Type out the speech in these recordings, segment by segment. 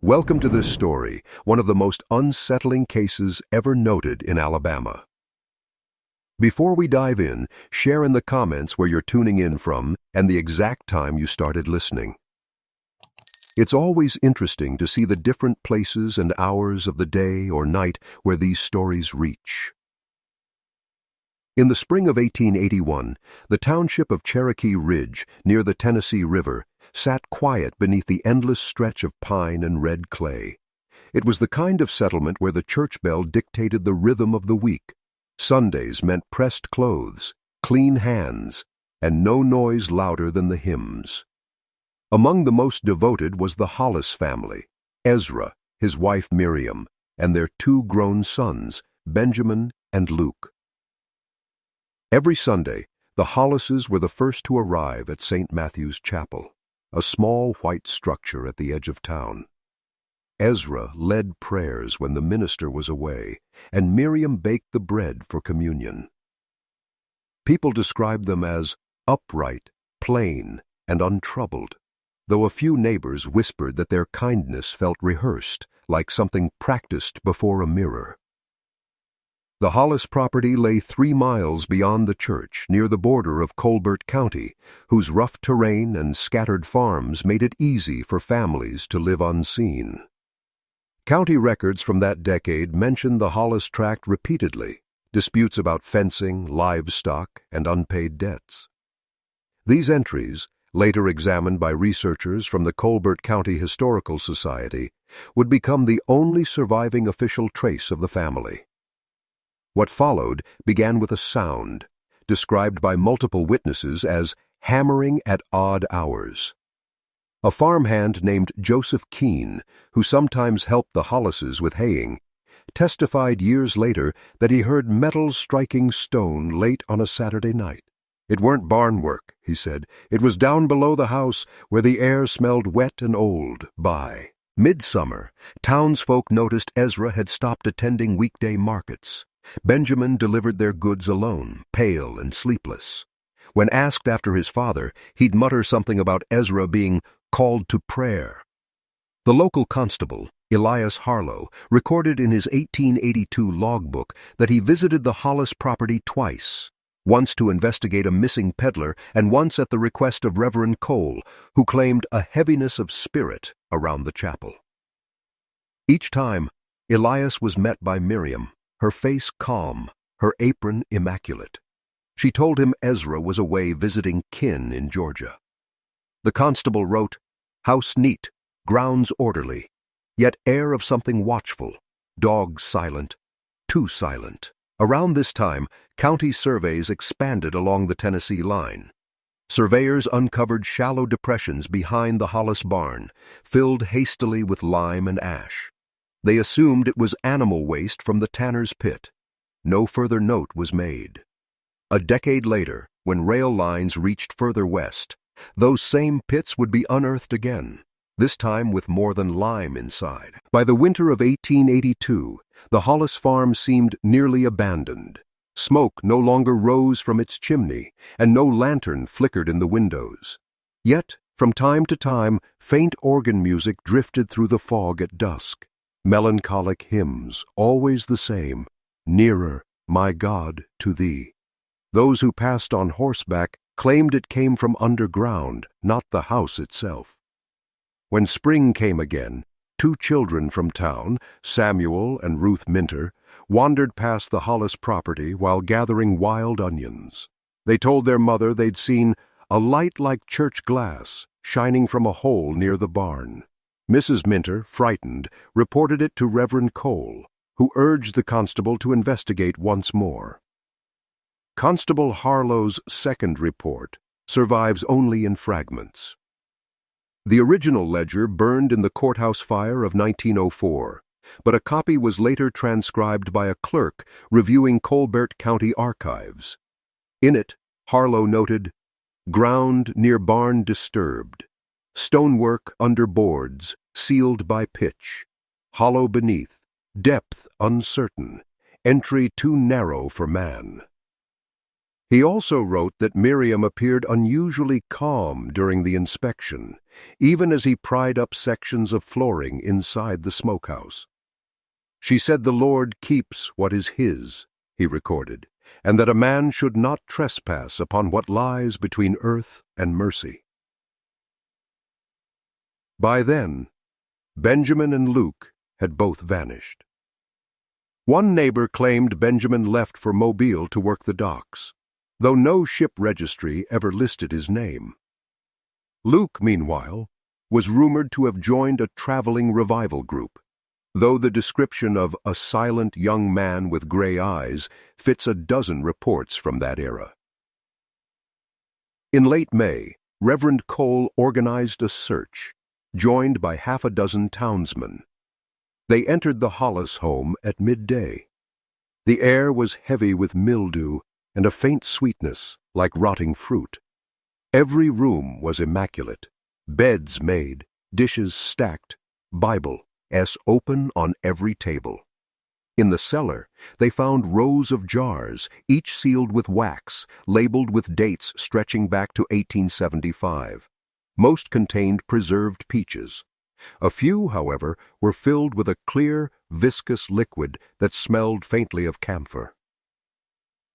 Welcome to this story, one of the most unsettling cases ever noted in Alabama. Before we dive in, share in the comments where you're tuning in from and the exact time you started listening. It's always interesting to see the different places and hours of the day or night where these stories reach. In the spring of 1881, the township of Cherokee Ridge, near the Tennessee River, sat quiet beneath the endless stretch of pine and red clay. It was the kind of settlement where the church bell dictated the rhythm of the week. Sundays meant pressed clothes, clean hands, and no noise louder than the hymns. Among the most devoted was the Hollis family, Ezra, his wife Miriam, and their two grown sons, Benjamin and Luke. Every Sunday, the Hollises were the first to arrive at St. Matthew's Chapel, a small white structure at the edge of town. Ezra led prayers when the minister was away, and Miriam baked the bread for communion. People described them as upright, plain, and untroubled, though a few neighbors whispered that their kindness felt rehearsed, like something practiced before a mirror. The Hollis property lay 3 miles beyond the church, near the border of Colbert County, whose rough terrain and scattered farms made it easy for families to live unseen. County records from that decade mention the Hollis tract repeatedly, disputes about fencing, livestock, and unpaid debts. These entries, later examined by researchers from the Colbert County Historical Society, would become the only surviving official trace of the family. What followed began with a sound, described by multiple witnesses as hammering at odd hours. A farmhand named Joseph Keene, who sometimes helped the Hollises with haying, testified years later that he heard metal striking stone late on a Saturday night. "It weren't barn work," he said. "It was down below the house where the air smelled wet and old by." Midsummer, townsfolk noticed Ezra had stopped attending weekday markets. Benjamin delivered their goods alone, pale and sleepless. When asked after his father, he'd mutter something about Ezra being called to prayer. The local constable, Elias Harlow, recorded in his 1882 logbook that he visited the Hollis property twice, once to investigate a missing peddler and once at the request of Reverend Cole, who claimed a heaviness of spirit around the chapel. Each time, Elias was met by Miriam, her face calm, her apron immaculate. She told him Ezra was away visiting kin in Georgia. The constable wrote, "House neat, grounds orderly, yet air of something watchful, dogs silent, too silent." Around this time, county surveys expanded along the Tennessee line. Surveyors uncovered shallow depressions behind the Hollis barn, filled hastily with lime and ash. They assumed it was animal waste from the tanner's pit. No further note was made. A decade later, when rail lines reached further west, those same pits would be unearthed again, this time with more than lime inside. By the winter of 1882, the Hollis farm seemed nearly abandoned. Smoke no longer rose from its chimney, and no lantern flickered in the windows. Yet, from time to time, faint organ music drifted through the fog at dusk. Melancholic hymns, always the same, "Nearer, my God, to thee." Those who passed on horseback claimed it came from underground, not the house itself. When spring came again, 2 children from town, Samuel and Ruth Minter, wandered past the Hollis property while gathering wild onions. They told their mother they'd seen a light like church glass shining from a hole near the barn. Mrs. Minter, frightened, reported it to Reverend Cole, who urged the constable to investigate once more. Constable Harlow's second report survives only in fragments. The original ledger burned in the courthouse fire of 1904, but a copy was later transcribed by a clerk reviewing Colbert County archives. In it, Harlow noted, "Ground near barn disturbed. Stonework under boards, sealed by pitch. Hollow beneath, depth uncertain, entry too narrow for man." He also wrote that Miriam appeared unusually calm during the inspection, even as he pried up sections of flooring inside the smokehouse. She said the Lord keeps what is his, he recorded, and that a man should not trespass upon what lies between earth and mercy. By then, Benjamin and Luke had both vanished. One neighbor claimed Benjamin left for Mobile to work the docks, though no ship registry ever listed his name. Luke, meanwhile, was rumored to have joined a traveling revival group, though the description of a silent young man with gray eyes fits a dozen reports from that era. In late May, Reverend Cole organized a search, joined by half a dozen townsmen. They entered the Hollis home at midday. The air was heavy with mildew and a faint sweetness like rotting fruit. Every room was immaculate, beds made, dishes stacked, Bible open on every table. In the cellar, they found rows of jars, each sealed with wax, labeled with dates stretching back to 1875. Most contained preserved peaches. A few, however, were filled with a clear, viscous liquid that smelled faintly of camphor.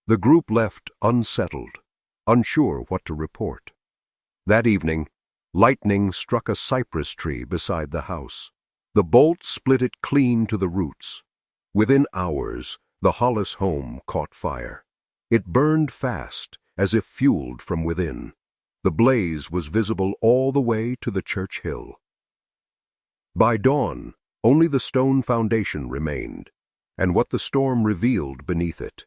The group left unsettled, unsure what to report. That evening, lightning struck a cypress tree beside the house. The bolt split it clean to the roots. Within hours, the Hollis home caught fire. It burned fast, as if fueled from within. The blaze was visible all the way to the church hill. By dawn, only the stone foundation remained, and what the storm revealed beneath it.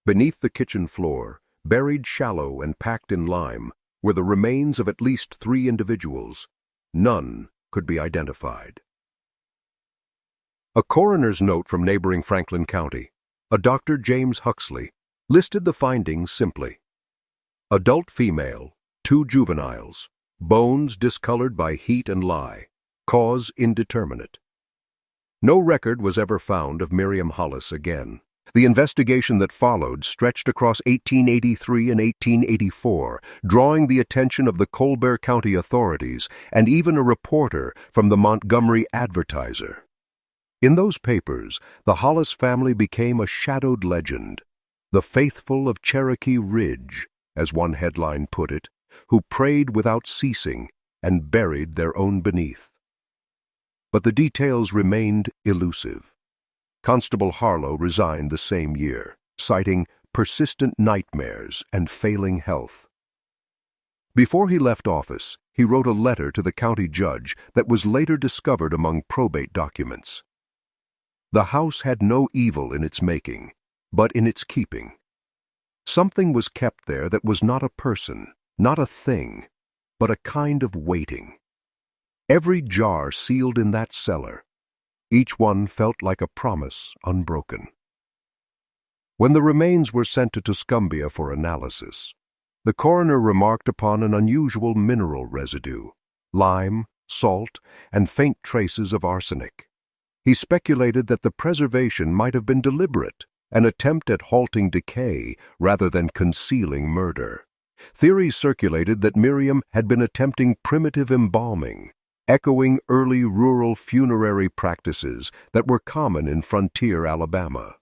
Beneath the kitchen floor, buried shallow and packed in lime, were the remains of at least 3 individuals. None could be identified. A coroner's note from neighboring Franklin County, a Dr. James Huxley, listed the findings simply. Adult female, 2 juveniles, bones discolored by heat and lye, cause indeterminate. No record was ever found of Miriam Hollis again. The investigation that followed stretched across 1883 and 1884, drawing the attention of the Colbert County authorities and even a reporter from the Montgomery Advertiser. In those papers, the Hollis family became a shadowed legend, the faithful of Cherokee Ridge, as one headline put it, who prayed without ceasing and buried their own beneath. But the details remained elusive. Constable Harlow resigned the same year, citing persistent nightmares and failing health. Before he left office, he wrote a letter to the county judge that was later discovered among probate documents. The house had no evil in its making, but in its keeping. Something was kept there that was not a person, not a thing, but a kind of waiting. Every jar sealed in that cellar, each one felt like a promise unbroken. When the remains were sent to Tuscumbia for analysis, the coroner remarked upon an unusual mineral residue, lime, salt, and faint traces of arsenic. He speculated that the preservation might have been deliberate, an attempt at halting decay rather than concealing murder. Theories circulated that Miriam had been attempting primitive embalming, echoing early rural funerary practices that were common in frontier Alabama.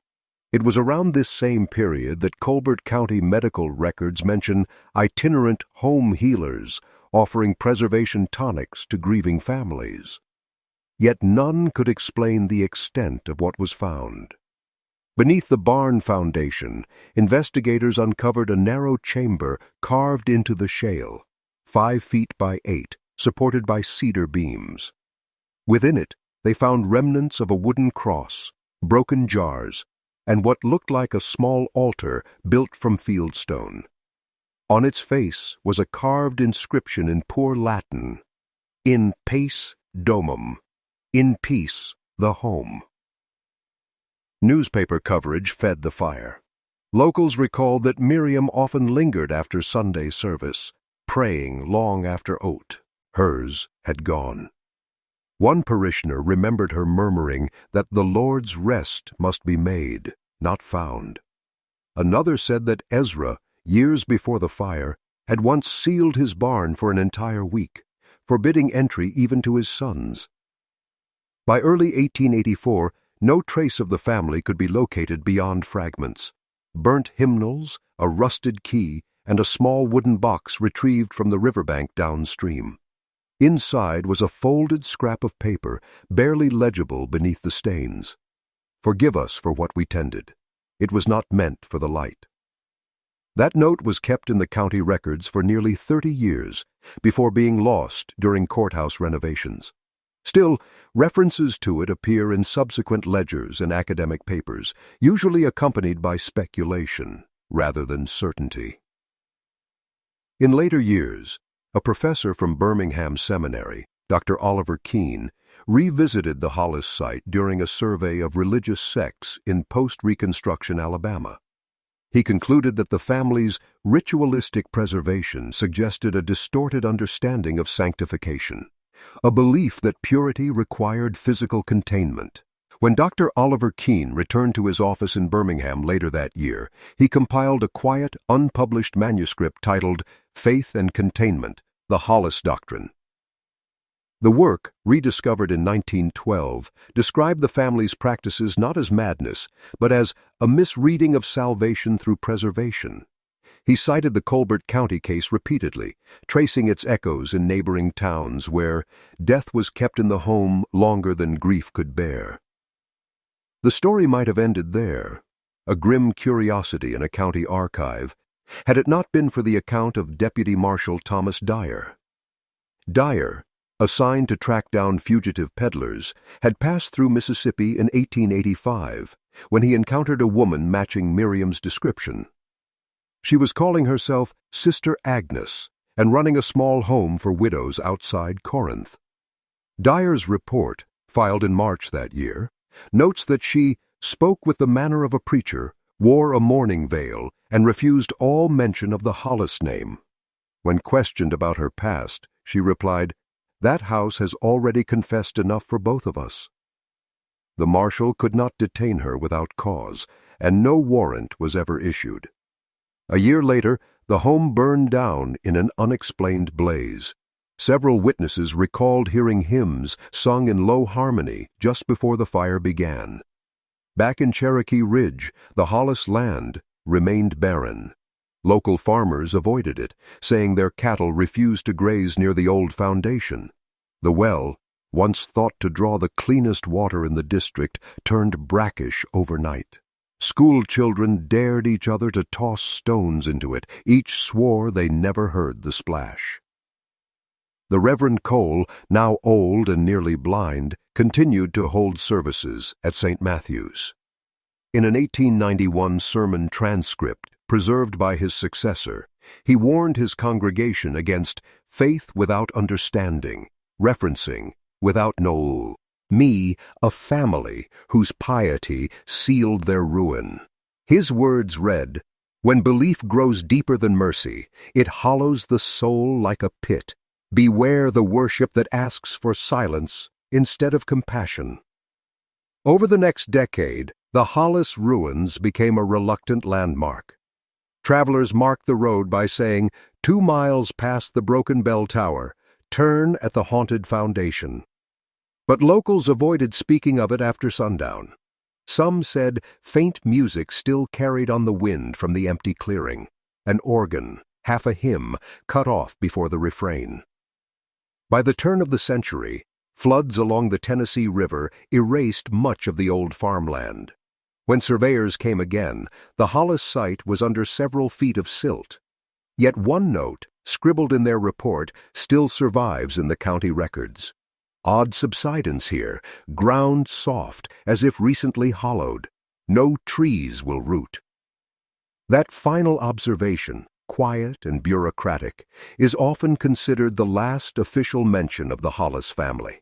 It was around this same period that Colbert County medical records mention itinerant home healers offering preservation tonics to grieving families. Yet none could explain the extent of what was found. Beneath the barn foundation, investigators uncovered a narrow chamber carved into the shale, 5 feet by 8, supported by cedar beams. Within it, they found remnants of a wooden cross, broken jars, and what looked like a small altar built from fieldstone. On its face was a carved inscription in poor Latin, "In pace domum," in peace the home. Newspaper coverage fed the fire. Locals recalled that Miriam often lingered after Sunday service, praying long after oat. Hers had gone. One parishioner remembered her murmuring that the Lord's rest must be made, not found. Another said that Ezra years before the fire, had once sealed his barn for an entire week, forbidding entry even to his sons. By early 1884, no trace of the family could be located beyond fragments. Burnt hymnals, a rusted key, and a small wooden box retrieved from the riverbank downstream. Inside was a folded scrap of paper, barely legible beneath the stains. "Forgive us for what we tended. It was not meant for the light." That note was kept in the county records for nearly 30 years before being lost during courthouse renovations. Still, references to it appear in subsequent ledgers and academic papers, usually accompanied by speculation rather than certainty. In later years, a professor from Birmingham Seminary, Dr. Oliver Keene, revisited the Hollis site during a survey of religious sects in post-Reconstruction Alabama. He concluded that the family's ritualistic preservation suggested a distorted understanding of sanctification, a belief that purity required physical containment. When Dr. Oliver Keene returned to his office in Birmingham later that year, he compiled a quiet, unpublished manuscript titled Faith and Containment, the Hollis Doctrine. The work, rediscovered in 1912, described the family's practices not as madness, but as a misreading of salvation through preservation. He cited the Colbert County case repeatedly, tracing its echoes in neighboring towns where death was kept in the home longer than grief could bear. The story might have ended there, a grim curiosity in a county archive, had it not been for the account of Deputy Marshal Thomas Dyer. Dyer, assigned to track down fugitive peddlers, had passed through Mississippi in 1885 when he encountered a woman matching Miriam's description. She was calling herself Sister Agnes and running a small home for widows outside Corinth. Dyer's report, filed in March that year, notes that she spoke with the manner of a preacher, wore a mourning veil, and refused all mention of the Hollis name. When questioned about her past, she replied, "That house has already confessed enough for both of us." The marshal could not detain her without cause, and no warrant was ever issued. A year later, the home burned down in an unexplained blaze. Several witnesses recalled hearing hymns sung in low harmony just before the fire began. Back in Cherokee Ridge, the Hollis land remained barren. Local farmers avoided it, saying their cattle refused to graze near the old foundation. The well, once thought to draw the cleanest water in the district, turned brackish overnight. School children dared each other to toss stones into it. Each swore they never heard the splash. The Reverend Cole, now old and nearly blind, continued to hold services at St. Matthew's. In an 1891 sermon transcript preserved by his successor, he warned his congregation against faith without understanding, referencing, without know, me, a family whose piety sealed their ruin. His words read, "When belief grows deeper than mercy, it hollows the soul like a pit. Beware the worship that asks for silence instead of compassion." Over the next decade, the Hollis ruins became a reluctant landmark. Travelers marked the road by saying, 2 miles past the broken bell tower, turn at the haunted foundation. But locals avoided speaking of it after sundown. Some said faint music still carried on the wind from the empty clearing, an organ, half a hymn, cut off before the refrain. By the turn of the century, floods along the Tennessee River erased much of the old farmland. When surveyors came again, the Hollis site was under several feet of silt. Yet one note, scribbled in their report, still survives in the county records. Odd subsidence here, ground soft, as if recently hollowed. No trees will root. That final observation, quiet and bureaucratic, is often considered the last official mention of the Hollis family.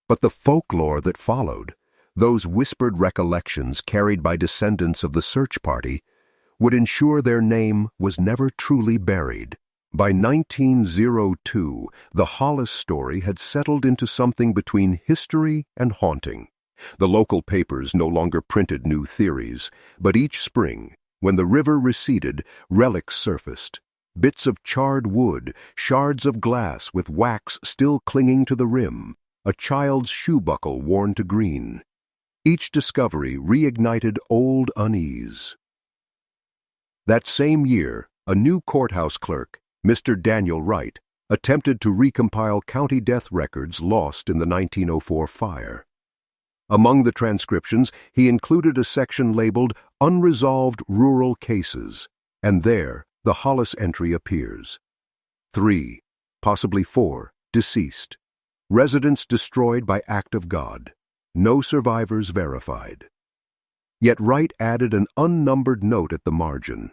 But the folklore that followed, those whispered recollections carried by descendants of the search party, would ensure their name was never truly buried. By 1902, the Hollis story had settled into something between history and haunting. The local papers no longer printed new theories, but each spring, When the river receded, relics surfaced. Bits of charred wood, shards of glass with wax still clinging to the rim, a child's shoe buckle worn to green. Each discovery reignited old unease. That same year, a new courthouse clerk, Mr. Daniel Wright, attempted to recompile county death records lost in the 1904 fire. Among the transcriptions, he included a section labeled Unresolved Rural Cases, and there the Hollis entry appears. 3, possibly 4, deceased. Residents destroyed by act of God. No survivors verified. Yet Wright added an unnumbered note at the margin.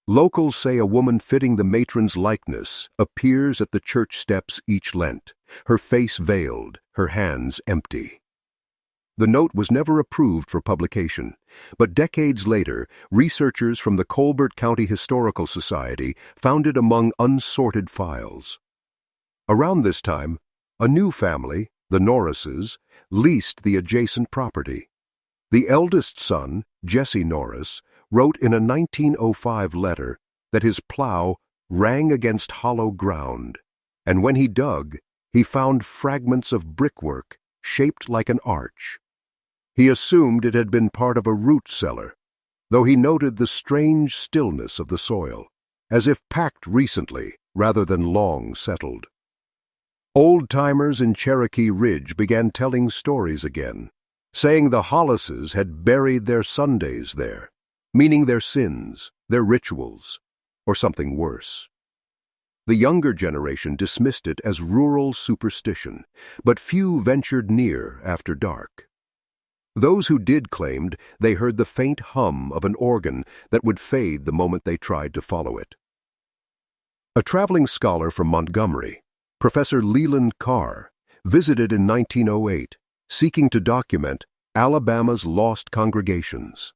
Locals say a woman fitting the matron's likeness appears at the church steps each Lent, her face veiled, her hands empty. The note was never approved for publication, but decades later, researchers from the Colbert County Historical Society found it among unsorted files. Around this time, a new family, the Norrises, leased the adjacent property. The eldest son, Jesse Norris, wrote in a 1905 letter that his plow rang against hollow ground, and when he dug, he found fragments of brickwork shaped like an arch. He assumed it had been part of a root cellar, though he noted the strange stillness of the soil, as if packed recently rather than long settled. Old-timers in Cherokee Ridge began telling stories again, saying the Hollises had buried their Sundays there, meaning their sins, their rituals, or something worse. The younger generation dismissed it as rural superstition, but few ventured near after dark. Those who did claimed they heard the faint hum of an organ that would fade the moment they tried to follow it. A traveling scholar from Montgomery, Professor Leland Carr, visited in 1908, seeking to document Alabama's lost congregations.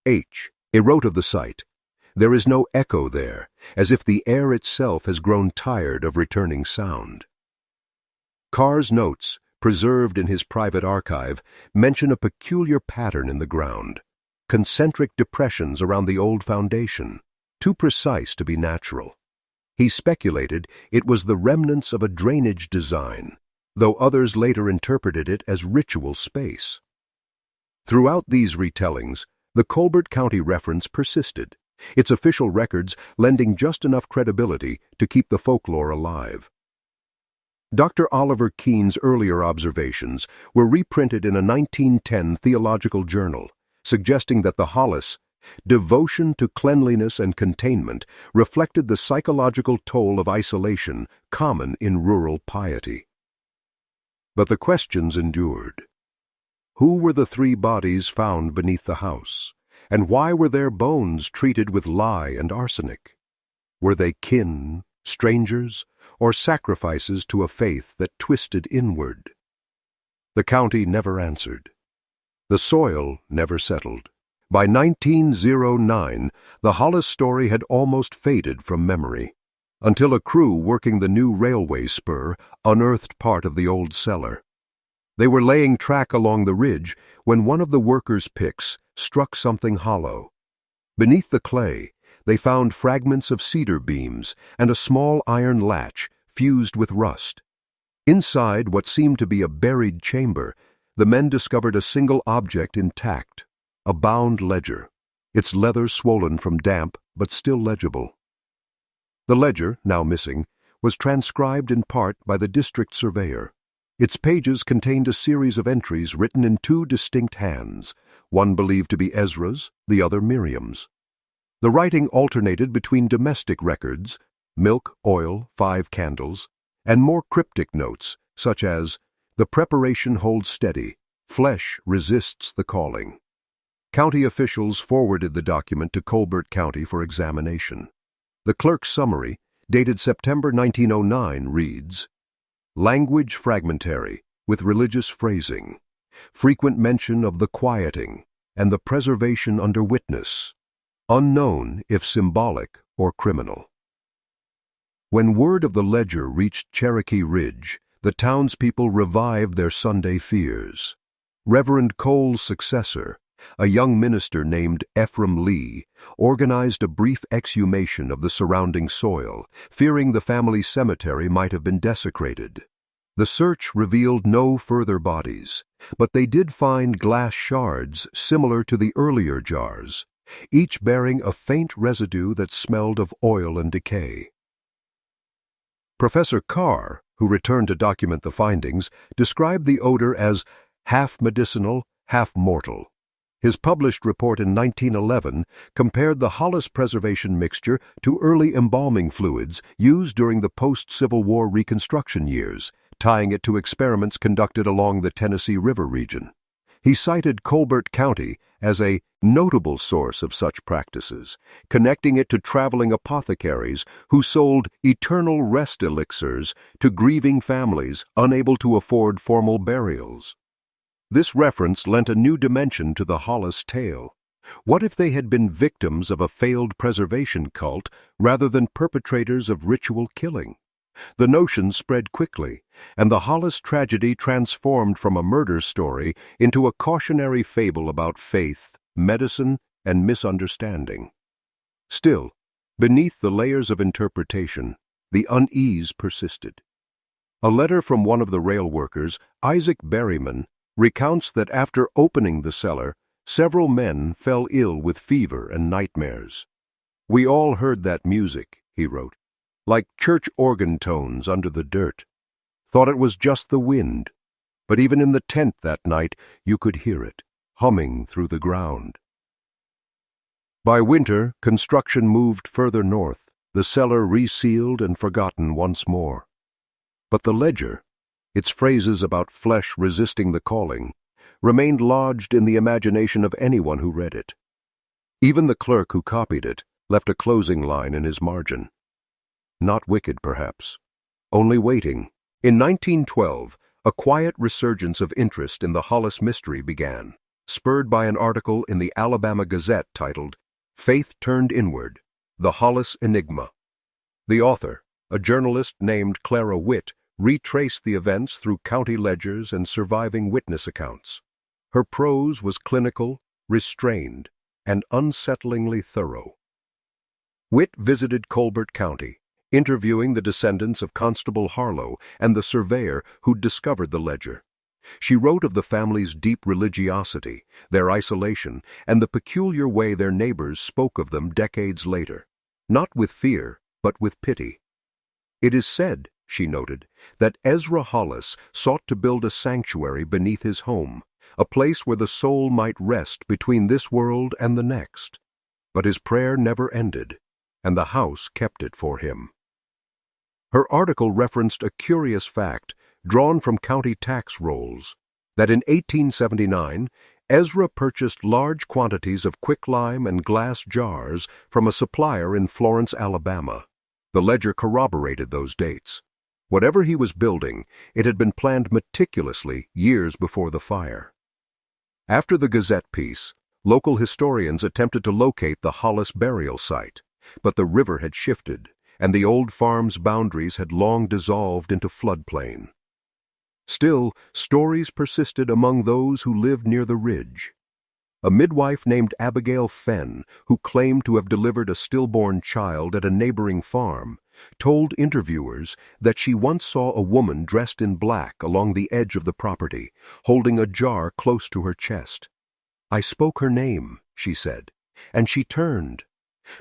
He wrote of the site, "There is no echo there, as if the air itself has grown tired of returning sound." Carr's notes, preserved in his private archive, mention a peculiar pattern in the ground, concentric depressions around the old foundation, too precise to be natural. He speculated it was the remnants of a drainage design, though others later interpreted it as ritual space. Throughout these retellings, the Colbert County reference persisted, its official records lending just enough credibility to keep the folklore alive. Dr. Oliver Keene's earlier observations were reprinted in a 1910 theological journal, suggesting that the Hollis devotion to cleanliness and containment reflected the psychological toll of isolation common in rural piety. But the questions endured. Who were the 3 bodies found beneath the house, and why were their bones treated with lye and arsenic? Were they kin, strangers, or sacrifices to a faith that twisted inward? The county never answered. The soil never settled. By 1909, the Hollis story had almost faded from memory, until a crew working the new railway spur unearthed part of the old cellar. They were laying track along the ridge when one of the workers' picks struck something hollow. Beneath the clay, they found fragments of cedar beams and a small iron latch fused with rust. Inside what seemed to be a buried chamber, the men discovered a single object intact, a bound ledger, its leather swollen from damp but still legible. The ledger, now missing, was transcribed in part by the district surveyor. Its pages contained a series of entries written in 2 distinct hands, one believed to be Ezra's, the other Miriam's. The writing alternated between domestic records, milk, oil, 5 candles, and more cryptic notes, such as, "The preparation holds steady, flesh resists the calling." County officials forwarded the document to Colbert County for examination. The clerk's summary, dated September 1909, reads, "Language fragmentary, with religious phrasing. Frequent mention of the quieting and the preservation under witness. Unknown if symbolic or criminal." When word of the ledger reached Cherokee Ridge, the townspeople revived their Sunday fears. Reverend Cole's successor, A young minister named Ephraim Lee organized a brief exhumation of the surrounding soil, fearing the family cemetery might have been desecrated. The search revealed no further bodies, but they did find glass shards similar to the earlier jars, each bearing a faint residue that smelled of oil and decay. Professor Carr, who returned to document the findings, described the odor as half medicinal, half mortal. His published report in 1911 compared the Hollis preservation mixture to early embalming fluids used during the post-Civil War Reconstruction years, tying it to experiments conducted along the Tennessee River region. He cited Colbert County as a notable source of such practices, connecting it to traveling apothecaries who sold eternal rest elixirs to grieving families unable to afford formal burials. This reference lent a new dimension to the Hollis tale. What if they had been victims of a failed preservation cult rather than perpetrators of ritual killing? The notion spread quickly, and the Hollis tragedy transformed from a murder story into a cautionary fable about faith, medicine, and misunderstanding. Still, beneath the layers of interpretation, the unease persisted. A letter from one of the rail workers, Isaac Berryman, recounts that after opening the cellar, several men fell ill with fever and nightmares. "We all heard that music," he wrote, "like church organ tones under the dirt. Thought it was just the wind, but even in the tent that night you could hear it, humming through the ground." By winter, construction moved further north, the cellar resealed and forgotten once more. But the ledger, its phrases about flesh resisting the calling, remained lodged in the imagination of anyone who read it. Even the clerk who copied it left a closing line in his margin. Not wicked, perhaps, only waiting. In 1912, a quiet resurgence of interest in the Hollis mystery began, spurred by an article in the Alabama Gazette titled, "Faith Turned Inward, The Hollis Enigma." The author, a journalist named Clara Witt, retraced the events through county ledgers and surviving witness accounts. Her prose was clinical, restrained, and unsettlingly thorough. Witt visited Colbert County, interviewing the descendants of Constable Harlow and the surveyor who'd discovered the ledger. She wrote of the family's deep religiosity, their isolation, and the peculiar way their neighbors spoke of them decades later, not with fear, but with pity. "It is said," she noted, "that Ezra Hollis sought to build a sanctuary beneath his home, a place where the soul might rest between this world and the next. But his prayer never ended, and the house kept it for him." Her article referenced a curious fact, drawn from county tax rolls, that in 1879, Ezra purchased large quantities of quicklime and glass jars from a supplier in Florence, Alabama. The ledger corroborated those dates. Whatever he was building, it had been planned meticulously years before the fire. After the Gazette piece, local historians attempted to locate the Hollis burial site, but the river had shifted, and the old farm's boundaries had long dissolved into floodplain. Still, stories persisted among those who lived near the ridge. A midwife named Abigail Fenn, who claimed to have delivered a stillborn child at a neighboring farm, told interviewers that she once saw a woman dressed in black along the edge of the property, holding a jar close to her chest. "I spoke her name," she said, "and she turned.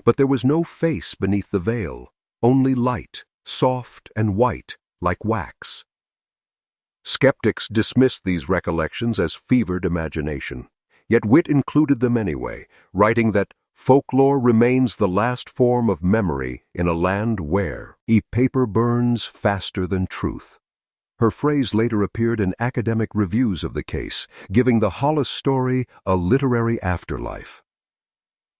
But there was no face beneath the veil, only light, soft and white, like wax." Skeptics dismissed these recollections as fevered imagination, yet Witt included them anyway, writing that folklore remains the last form of memory in a land where paper burns faster than truth. Her phrase later appeared in academic reviews of the case, giving the Hollis story a literary afterlife.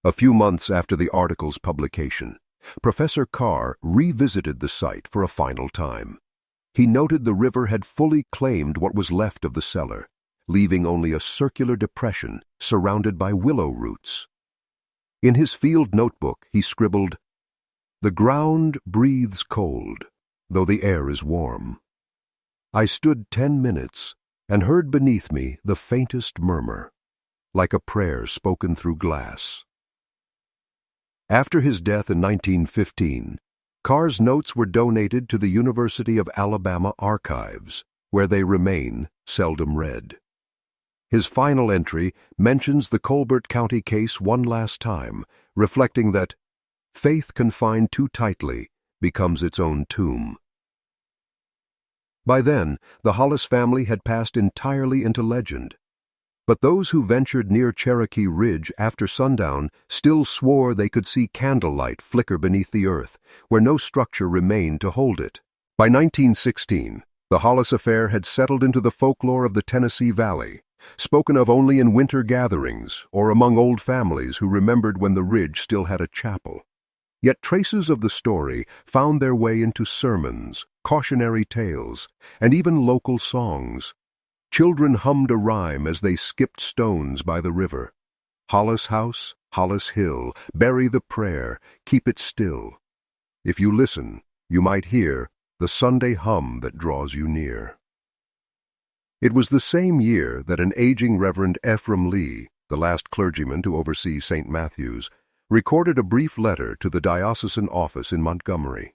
A few months after the article's publication, Professor Carr revisited the site for a final time. He noted the river had fully claimed what was left of the cellar, leaving only a circular depression surrounded by willow roots. In his field notebook, he scribbled, "The ground breathes cold, though the air is warm. I stood 10 minutes and heard beneath me the faintest murmur. like a prayer spoken through glass. After his death in 1915, Carr's notes were donated to the University of Alabama archives, where they remain, seldom read. His final entry mentions the Colbert County case one last time, reflecting that faith confined too tightly becomes its own tomb. By then, the Hollis family had passed entirely into legend. But those who ventured near Cherokee Ridge after sundown still swore they could see candlelight flicker beneath the earth, where no structure remained to hold it. By 1916, the Hollis affair had settled into the folklore of the Tennessee Valley, spoken of only in winter gatherings or among old families who remembered when the ridge still had a chapel. Yet traces of the story found their way into sermons, cautionary tales, and even local songs. Children hummed a rhyme as they skipped stones by the river. Hollis house, Hollis hill, bury the prayer, keep it still. If you listen, you might hear the Sunday hum that draws you near. It was the same year that an aging Reverend Ephraim Lee, the last clergyman to oversee St. Matthew's, recorded a brief letter to the diocesan office in Montgomery.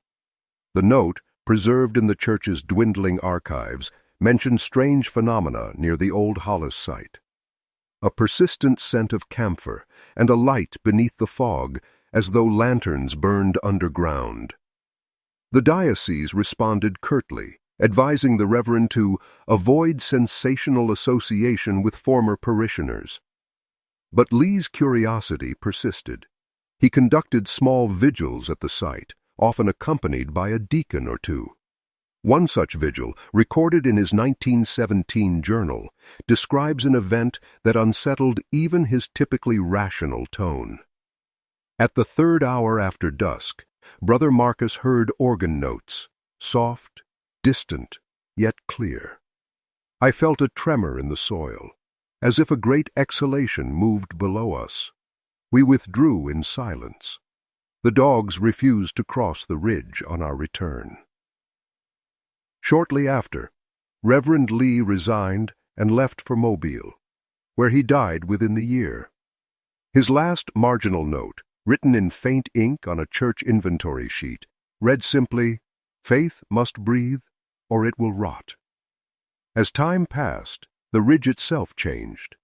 The note, preserved in the church's dwindling archives, mentioned strange phenomena near the old Hollis site. A persistent scent of camphor and a light beneath the fog, as though lanterns burned underground. The diocese responded curtly, advising the Reverend to avoid sensational association with former parishioners. But Lee's curiosity persisted. He conducted small vigils at the site, often accompanied by a deacon or two. One such vigil, recorded in his 1917 journal, describes an event that unsettled even his typically rational tone. At the third hour after dusk, Brother Marcus heard organ notes, soft, distant, yet clear. I felt a tremor in the soil, as if a great exhalation moved below us. We withdrew in silence. The dogs refused to cross the ridge on our return. Shortly after, Reverend Lee resigned and left for Mobile, where he died within the year. His last marginal note, written in faint ink on a church inventory sheet, read simply, "Faith must breathe, or it will rot." As time passed, the ridge itself changed.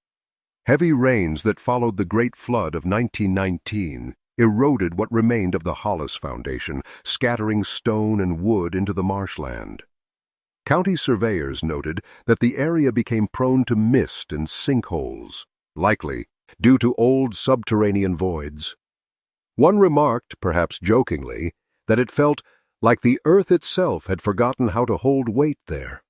Heavy rains that followed the Great Flood of 1919 eroded what remained of the Hollis foundation, scattering stone and wood into the marshland. County surveyors noted that the area became prone to mist and sinkholes, likely due to old subterranean voids. One remarked, perhaps jokingly, that it felt like the earth itself had forgotten how to hold weight there.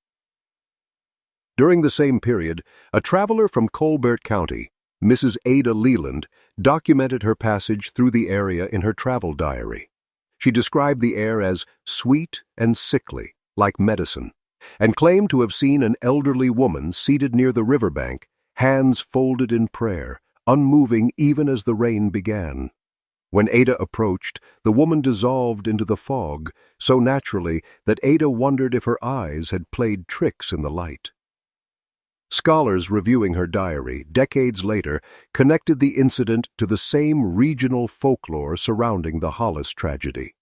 During the same period, a traveler from Colbert County, Mrs. Ada Leland, documented her passage through the area in her travel diary. She described the air as sweet and sickly, like medicine, and claimed to have seen an elderly woman seated near the riverbank, hands folded in prayer, unmoving even as the rain began. When Ada approached, the woman dissolved into the fog, so naturally that Ada wondered if her eyes had played tricks in the light. Scholars reviewing her diary, decades later, connected the incident to the same regional folklore surrounding the Hollis tragedy.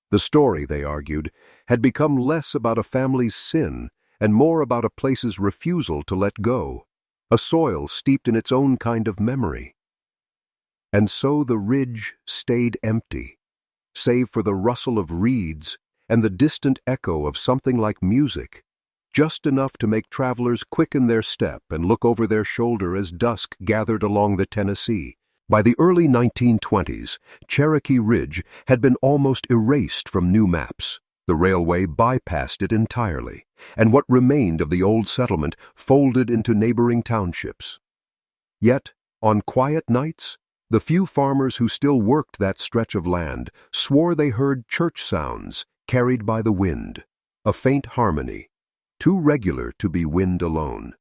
The story, they argued, had become less about a family's sin and more about a place's refusal to let go, a soil steeped in its own kind of memory. And so the ridge stayed empty, save for the rustle of reeds and the distant echo of something like music, just enough to make travelers quicken their step and look over their shoulder as dusk gathered along the Tennessee. By the early 1920s, Cherokee Ridge had been almost erased from new maps. The railway bypassed it entirely, and what remained of the old settlement folded into neighboring townships. Yet, on quiet nights, the few farmers who still worked that stretch of land swore they heard church sounds carried by the wind, a faint harmony, too regular to be wind alone.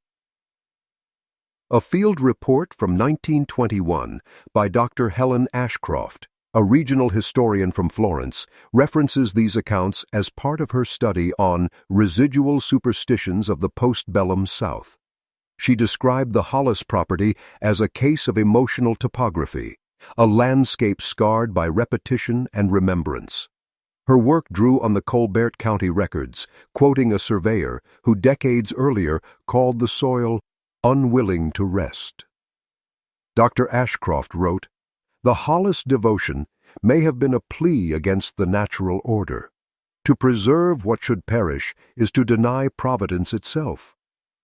A field report from 1921 by Dr. Helen Ashcroft, a regional historian from Florence, references these accounts as part of her study on residual superstitions of the postbellum South. She described the Hollis property as a case of emotional topography, a landscape scarred by repetition and remembrance. Her work drew on the Colbert County records, quoting a surveyor who decades earlier called the soil unwilling to rest. Dr. Ashcroft wrote, "The Hollis devotion may have been a plea against the natural order. To preserve what should perish is to deny providence itself.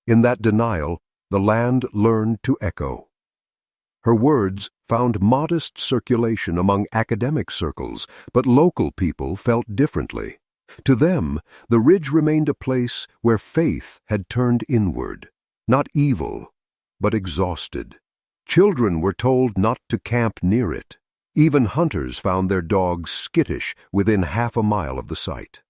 In that denial, the land learned to echo." Her words found modest circulation among academic circles, but local people felt differently. To them, the ridge remained a place where faith had turned inward, not evil, but exhausted. Children were told not to camp near it. Even hunters found their dogs skittish within half a mile of the site.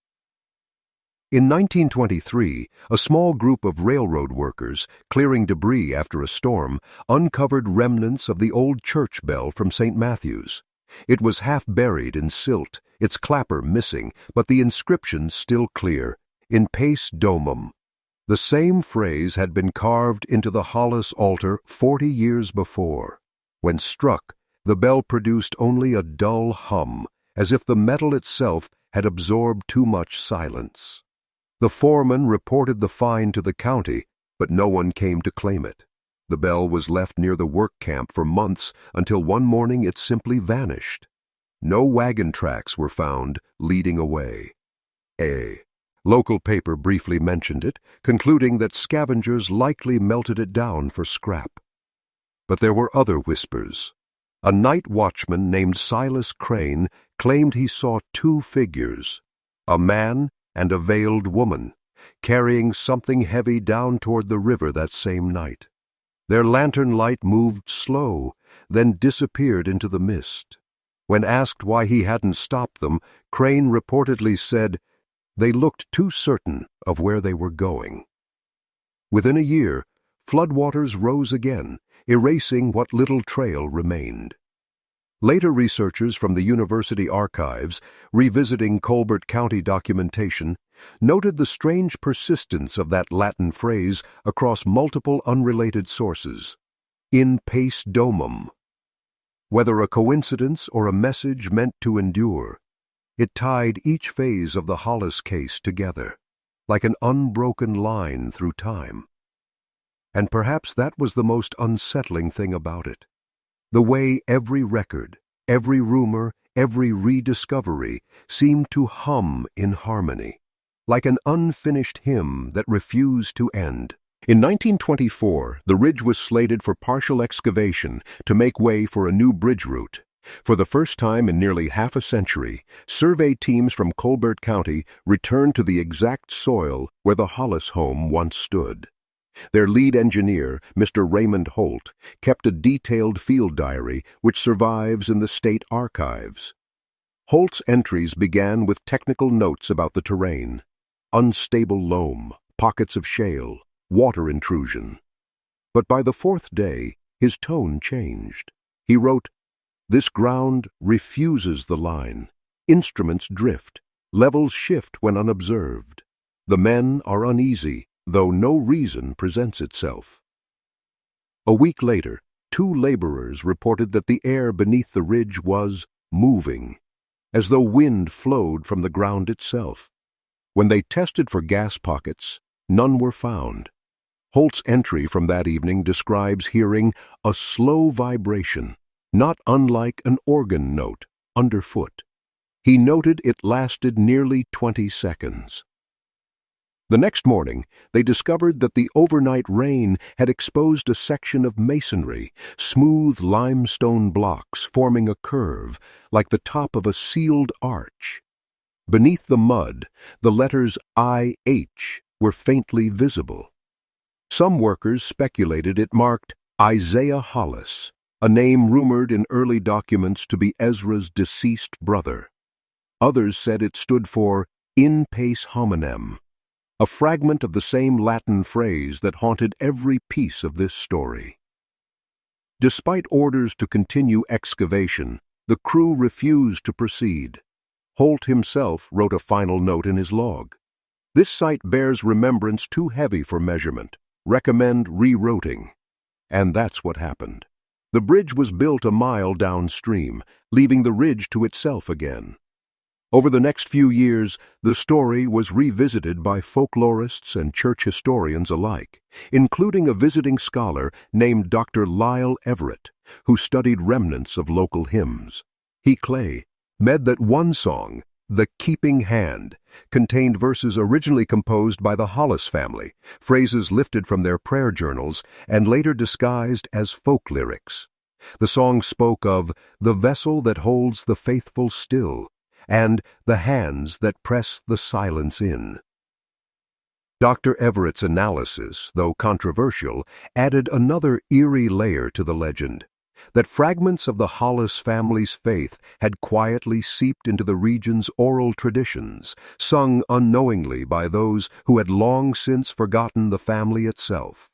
In 1923, a small group of railroad workers, clearing debris after a storm, uncovered remnants of the old church bell from St. Matthew's. It was half buried in silt, its clapper missing, but the inscription still clear, "In pace domum." The same phrase had been carved into the Hollis altar 40 years before. When struck, the bell produced only a dull hum, as if the metal itself had absorbed too much silence. The foreman reported the find to the county, but no one came to claim it. The bell was left near the work camp for months until one morning it simply vanished. No wagon tracks were found leading away. A local paper briefly mentioned it, concluding that scavengers likely melted it down for scrap. But there were other whispers. A night watchman named Silas Crane claimed he saw two figures, a man and a veiled woman, carrying something heavy down toward the river that same night. Their lantern light moved slow, then disappeared into the mist. When asked why he hadn't stopped them, Crane reportedly said, "They looked too certain of where they were going." Within a year, floodwaters rose again, erasing what little trail remained. Later researchers from the university archives, revisiting Colbert County documentation, noted the strange persistence of that Latin phrase across multiple unrelated sources, "in pace domum." Whether a coincidence or a message meant to endure, it tied each phase of the Hollis case together, like an unbroken line through time. And perhaps that was the most unsettling thing about it. The way every record, every rumor, every rediscovery seemed to hum in harmony, like an unfinished hymn that refused to end. In 1924, the ridge was slated for partial excavation to make way for a new bridge route. For the first time in nearly half a century, survey teams from Colbert County returned to the exact soil where the Hollis home once stood. Their lead engineer, Mr. Raymond Holt, kept a detailed field diary which survives in the state archives. Holt's entries began with technical notes about the terrain: unstable loam, pockets of shale, water intrusion. But by the fourth day, his tone changed. He wrote, "This ground refuses the line. Instruments drift. Levels shift when unobserved. The men are uneasy, though no reason presents itself." A week later, 2 laborers reported that the air beneath the ridge was moving, as though wind flowed from the ground itself. When they tested for gas pockets, none were found. Holt's entry from that evening describes hearing a slow vibration, not unlike an organ note, underfoot. He noted it lasted nearly 20 seconds. The next morning, they discovered that the overnight rain had exposed a section of masonry, smooth limestone blocks forming a curve, like the top of a sealed arch. Beneath the mud, the letters I.H. were faintly visible. Some workers speculated it marked Isaiah Hollis, a name rumored in early documents to be Ezra's deceased brother. Others said it stood for in pace hominem, a fragment of the same Latin phrase that haunted every piece of this story. Despite orders to continue excavation, the crew refused to proceed. Holt himself wrote a final note in his log. "This site bears remembrance too heavy for measurement. recommend rerouting. And that's what happened. The bridge was built a mile downstream, leaving the ridge to itself again. Over the next few years, the story was revisited by folklorists and church historians alike, including a visiting scholar named Dr. Lyle Everett, who studied remnants of local hymns. He claimed that one song, "The Keeping Hand," contained verses originally composed by the Hollis family, phrases lifted from their prayer journals and later disguised as folk lyrics. The song spoke of the vessel that holds the faithful still, and the hands that press the silence in. Dr. Everett's analysis, though controversial, added another eerie layer to the legend, that fragments of the Hollis family's faith had quietly seeped into the region's oral traditions, sung unknowingly by those who had long since forgotten the family itself.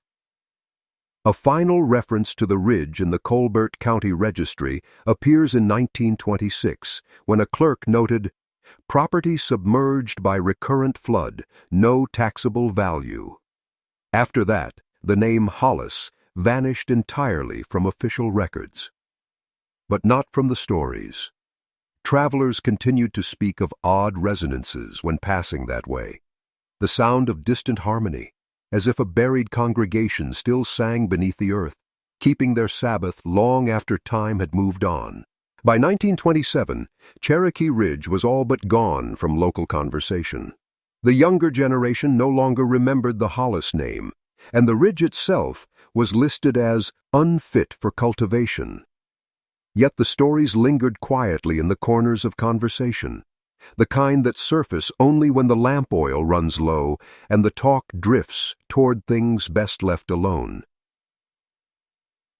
A final reference to the ridge in the Colbert County Registry appears in 1926, when a clerk noted, "Property submerged by recurrent flood, no taxable value." After that, the name Hollis vanished entirely from official records. But not from the stories. Travelers continued to speak of odd resonances when passing that way, the sound of distant harmony, as if a buried congregation still sang beneath the earth, keeping their Sabbath long after time had moved on. By 1927, Cherokee Ridge was all but gone from local conversation. The younger generation no longer remembered the Hollis name, and the ridge itself was listed as unfit for cultivation. Yet the stories lingered quietly in the corners of conversation, the kind that surface only when the lamp oil runs low and the talk drifts toward things best left alone.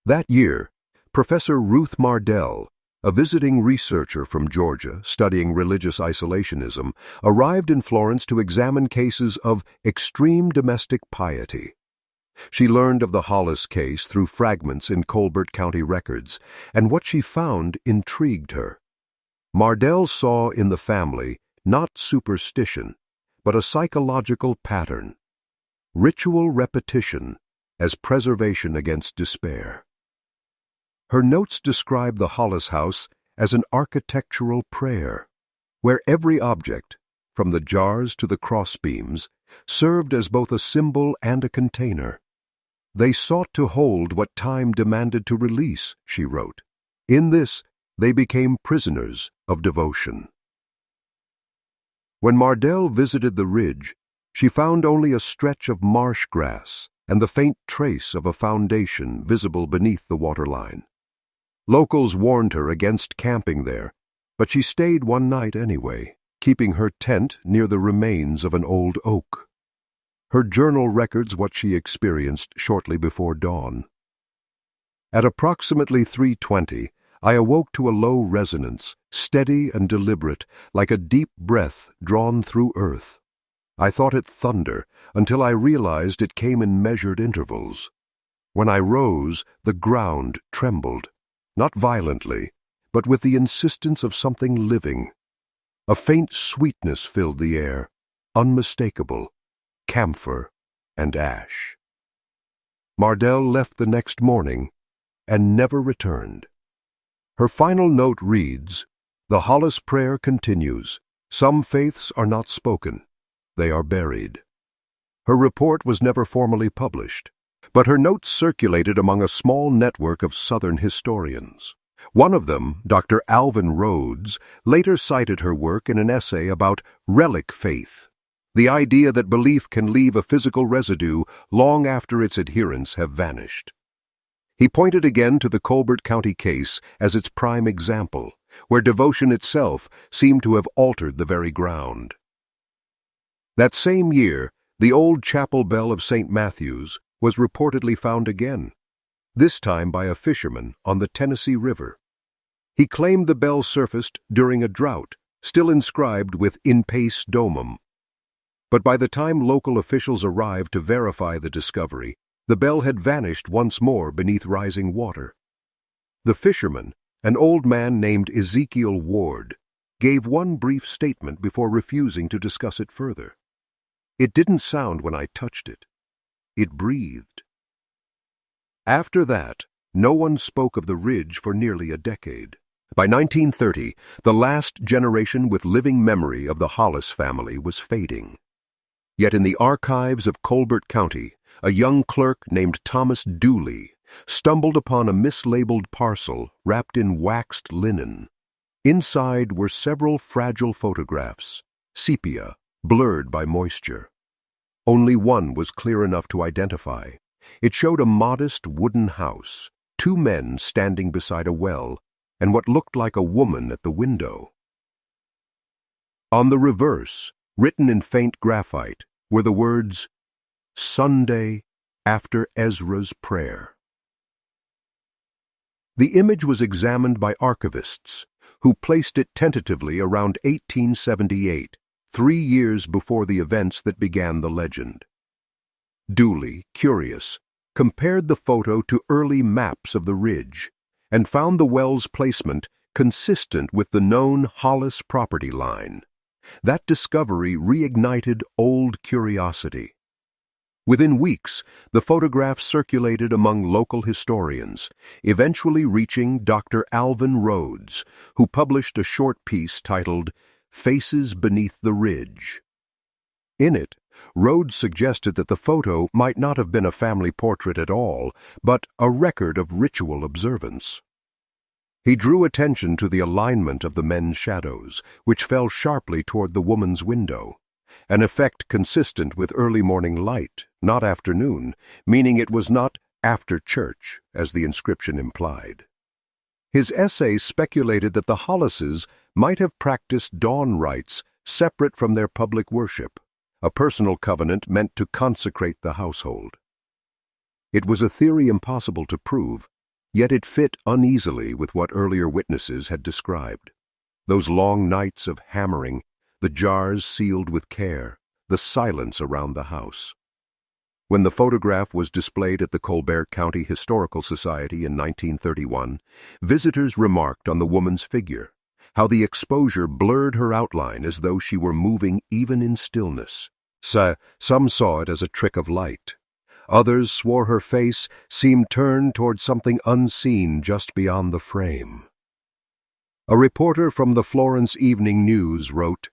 That year, Professor Ruth Mardell, a visiting researcher from Georgia studying religious isolationism, arrived in Florence to examine cases of extreme domestic piety. She learned of the Hollis case through fragments in Colbert County records, and what she found intrigued her. Mardell saw in the family not superstition, but a psychological pattern, ritual repetition as preservation against despair. Her notes describe the Hollis house as an architectural prayer, where every object, from the jars to the crossbeams, served as both a symbol and a container. They sought to hold what time demanded to release, she wrote. In this, they became prisoners of devotion. When Mardell visited the ridge, she found only a stretch of marsh grass and the faint trace of a foundation visible beneath the waterline. Locals warned her against camping there, but she stayed one night anyway, keeping her tent near the remains of an old oak. Her journal records what she experienced shortly before dawn. At approximately 3:20, I awoke to a low resonance, steady and deliberate, like a deep breath drawn through earth. I thought it thunder until I realized it came in measured intervals. When I rose, the ground trembled, not violently, but with the insistence of something living. A faint sweetness filled the air, unmistakable, camphor and ash. Mardell left the next morning and never returned. Her final note reads, "The Hollis prayer continues. Some faiths are not spoken. They are buried." Her report was never formally published, but her notes circulated among a small network of Southern historians. One of them, Dr. Alvin Rhodes, later cited her work in an essay about relic faith, the idea that belief can leave a physical residue long after its adherents have vanished. He pointed again to the Colbert County case as its prime example, where devotion itself seemed to have altered the very ground. That same year, the old chapel bell of St. Matthew's was reportedly found again, this time by a fisherman on the Tennessee River. He claimed the bell surfaced during a drought, still inscribed with In Pace Domum. But by the time local officials arrived to verify the discovery, the bell had vanished once more beneath rising water. The fisherman, an old man named Ezekiel Ward, gave one brief statement before refusing to discuss it further. "It didn't sound when I touched it. It breathed. After that, no one spoke of the ridge for nearly a decade. By 1930, the last generation with living memory of the Hollis family was fading. Yet in the archives of Colbert County, a young clerk named Thomas Dooley stumbled upon a mislabeled parcel wrapped in waxed linen. Inside were several fragile photographs, sepia, blurred by moisture. Only one was clear enough to identify. It showed a modest wooden house, two men standing beside a well, and what looked like a woman at the window. On the reverse, written in faint graphite, were the words, "Sunday after Ezra's prayer." The image was examined by archivists, who placed it tentatively around 1878, 3 years before the events that began the legend. Dooley, curious, compared the photo to early maps of the ridge and found the well's placement consistent with the known Hollis property line. That discovery reignited old curiosity. Within weeks, the photograph circulated among local historians, eventually reaching Dr. Alvin Rhodes, who published a short piece titled "Faces Beneath the Ridge." In it, Rhodes suggested that the photo might not have been a family portrait at all, but a record of ritual observance. He drew attention to the alignment of the men's shadows, which fell sharply toward the woman's window, an effect consistent with early morning light, not afternoon, meaning it was not after church, as the inscription implied. His essay speculated that the Hollises might have practiced dawn rites separate from their public worship, a personal covenant meant to consecrate the household. It was a theory impossible to prove, yet it fit uneasily with what earlier witnesses had described. Those long nights of hammering, the jars sealed with care, the silence around the house. When the photograph was displayed at the Colbert County Historical Society in 1931, visitors remarked on the woman's figure, how the exposure blurred her outline as though she were moving even in stillness. Some saw it as a trick of light. Others swore her face seemed turned toward something unseen just beyond the frame. A reporter from the Florence Evening News wrote,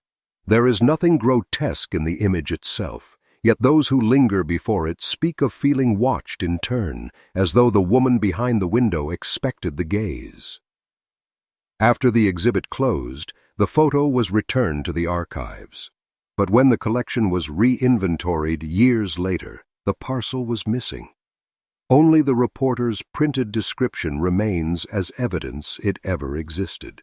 "There is nothing grotesque in the image itself, yet those who linger before it speak of feeling watched in turn, as though the woman behind the window expected the gaze." After the exhibit closed, the photo was returned to the archives. But when the collection was re-inventoried years later, the parcel was missing. Only the reporter's printed description remains as evidence it ever existed.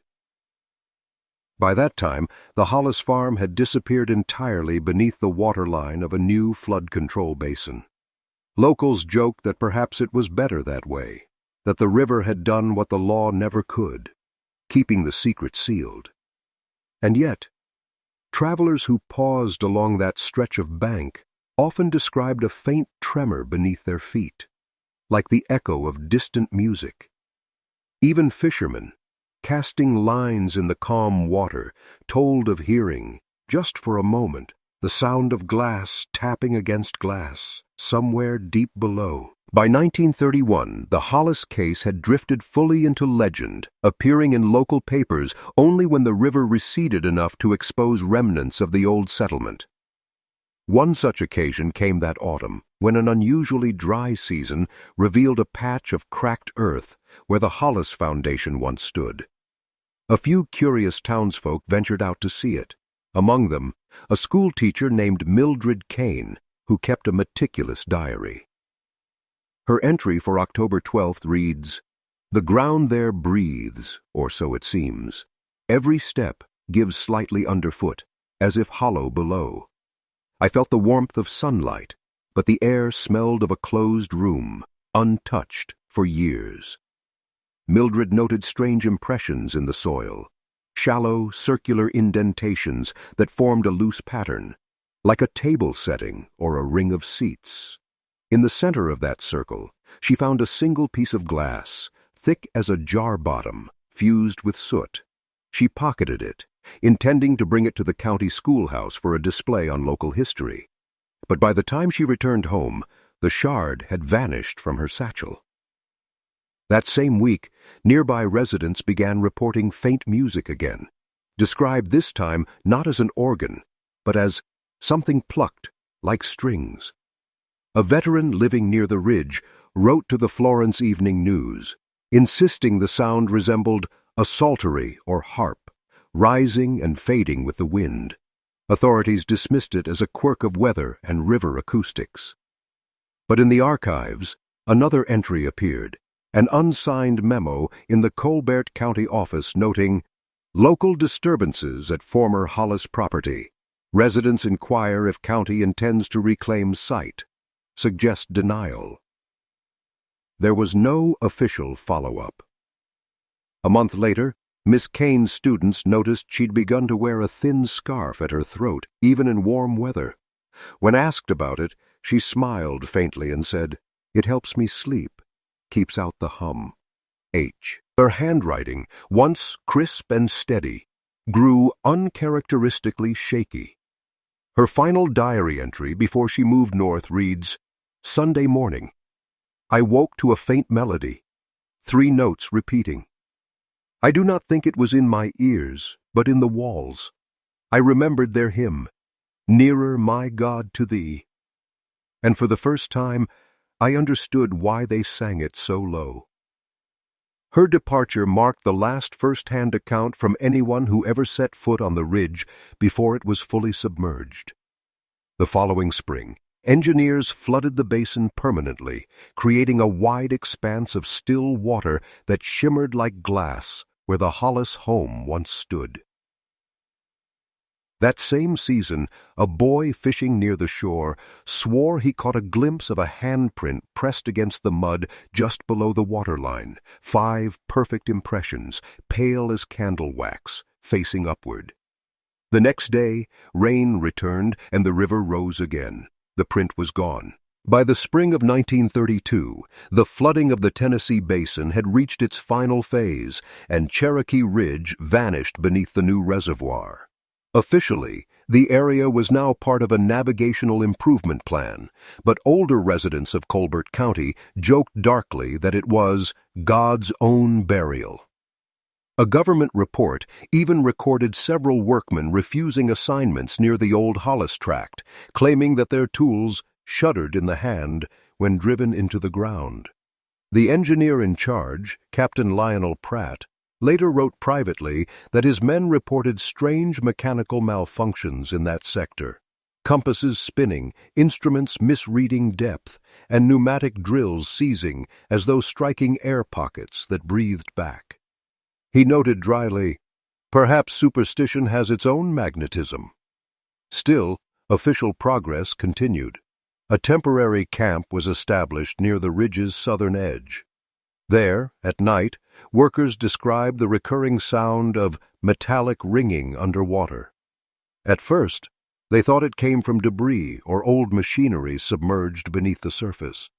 By that time, the Hollis farm had disappeared entirely beneath the waterline of a new flood control basin. Locals joked that perhaps it was better that way, that the river had done what the law never could, keeping the secret sealed. And yet, travelers who paused along that stretch of bank often described a faint tremor beneath their feet, like the echo of distant music. Even fishermen, casting lines in the calm water, told of hearing, just for a moment, the sound of glass tapping against glass, somewhere deep below. By 1931, the Hollis case had drifted fully into legend, appearing in local papers only when the river receded enough to expose remnants of the old settlement. One such occasion came that autumn, when an unusually dry season revealed a patch of cracked earth where the Hollis Foundation once stood. A few curious townsfolk ventured out to see it, among them a schoolteacher named Mildred Kane, who kept a meticulous diary. Her entry for October 12th reads, "The ground there breathes, or so it seems. Every step gives slightly underfoot, as if hollow below. I felt the warmth of sunlight, but the air smelled of a closed room, untouched for years." Mildred noted strange impressions in the soil, shallow, circular indentations that formed a loose pattern, like a table setting or a ring of seats. In the center of that circle, she found a single piece of glass, thick as a jar bottom, fused with soot. She pocketed it, intending to bring it to the county schoolhouse for a display on local history. But by the time she returned home, The shard had vanished from her satchel. That same week, nearby residents began reporting faint music again, described this time not as an organ, but as something plucked, like strings. A veteran living near the ridge wrote to the Florence Evening News, insisting the sound resembled a psaltery or harp, rising and fading with the wind. Authorities dismissed it as a quirk of weather and river acoustics. But in the archives, another entry appeared, an unsigned memo in the Colbert County office noting, "Local disturbances at former Hollis property. Residents inquire if county intends to reclaim site. Suggest denial." There was no official follow-up. A month later, Miss Kane's students noticed she'd begun to wear a thin scarf at her throat, even in warm weather. When asked about it, she smiled faintly and said, "It helps me sleep, keeps out the hum." Her handwriting, once crisp and steady, grew uncharacteristically shaky. Her final diary entry before she moved north reads, "Sunday morning. I woke to a faint melody, 3 notes repeating. I do not think it was in my ears, but in the walls. I remembered their hymn, 'Nearer, my God, to Thee.' And for the first time, I understood why they sang it so low." Her departure marked the last first-hand account from anyone who ever set foot on the ridge before it was fully submerged. The following spring, engineers flooded the basin permanently, creating a wide expanse of still water that shimmered like glass where the Hollis home once stood. That same season, a boy fishing near the shore swore he caught a glimpse of a handprint pressed against the mud just below the waterline, 5 perfect impressions, pale as candle wax, facing upward. The next day, rain returned and the river rose again. The print was gone. By the spring of 1932, the flooding of the Tennessee Basin had reached its final phase, and Cherokee Ridge vanished beneath the new reservoir. Officially, the area was now part of a navigational improvement plan, but older residents of Colbert County joked darkly that it was God's own burial. A government report even recorded several workmen refusing assignments near the old Hollis tract, claiming that their tools shuddered in the hand when driven into the ground. The engineer in charge, Captain Lionel Pratt, later wrote privately that his men reported strange mechanical malfunctions in that sector, compasses spinning, instruments misreading depth, and pneumatic drills seizing as though striking air pockets that breathed back. He noted dryly, "Perhaps superstition has its own magnetism." Still, official progress continued. A temporary camp was established near the ridge's southern edge. There, at night, workers described the recurring sound of metallic ringing underwater. At first, they thought it came from debris or old machinery submerged beneath the surface.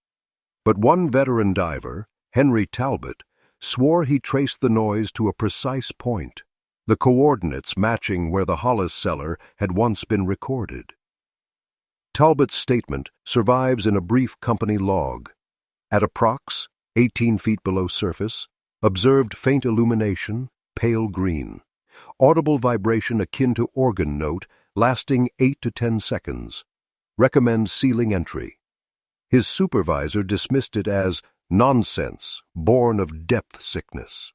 But one veteran diver, Henry Talbot, swore he traced the noise to a precise point, the coordinates matching where the Hollis cellar had once been recorded. Talbot's statement survives in a brief company log. At approx. 18 feet below surface, observed faint illumination, pale green. Audible vibration akin to organ note, lasting 8 to 10 seconds. Recommend sealing entry. His supervisor dismissed it as nonsense, born of depth sickness.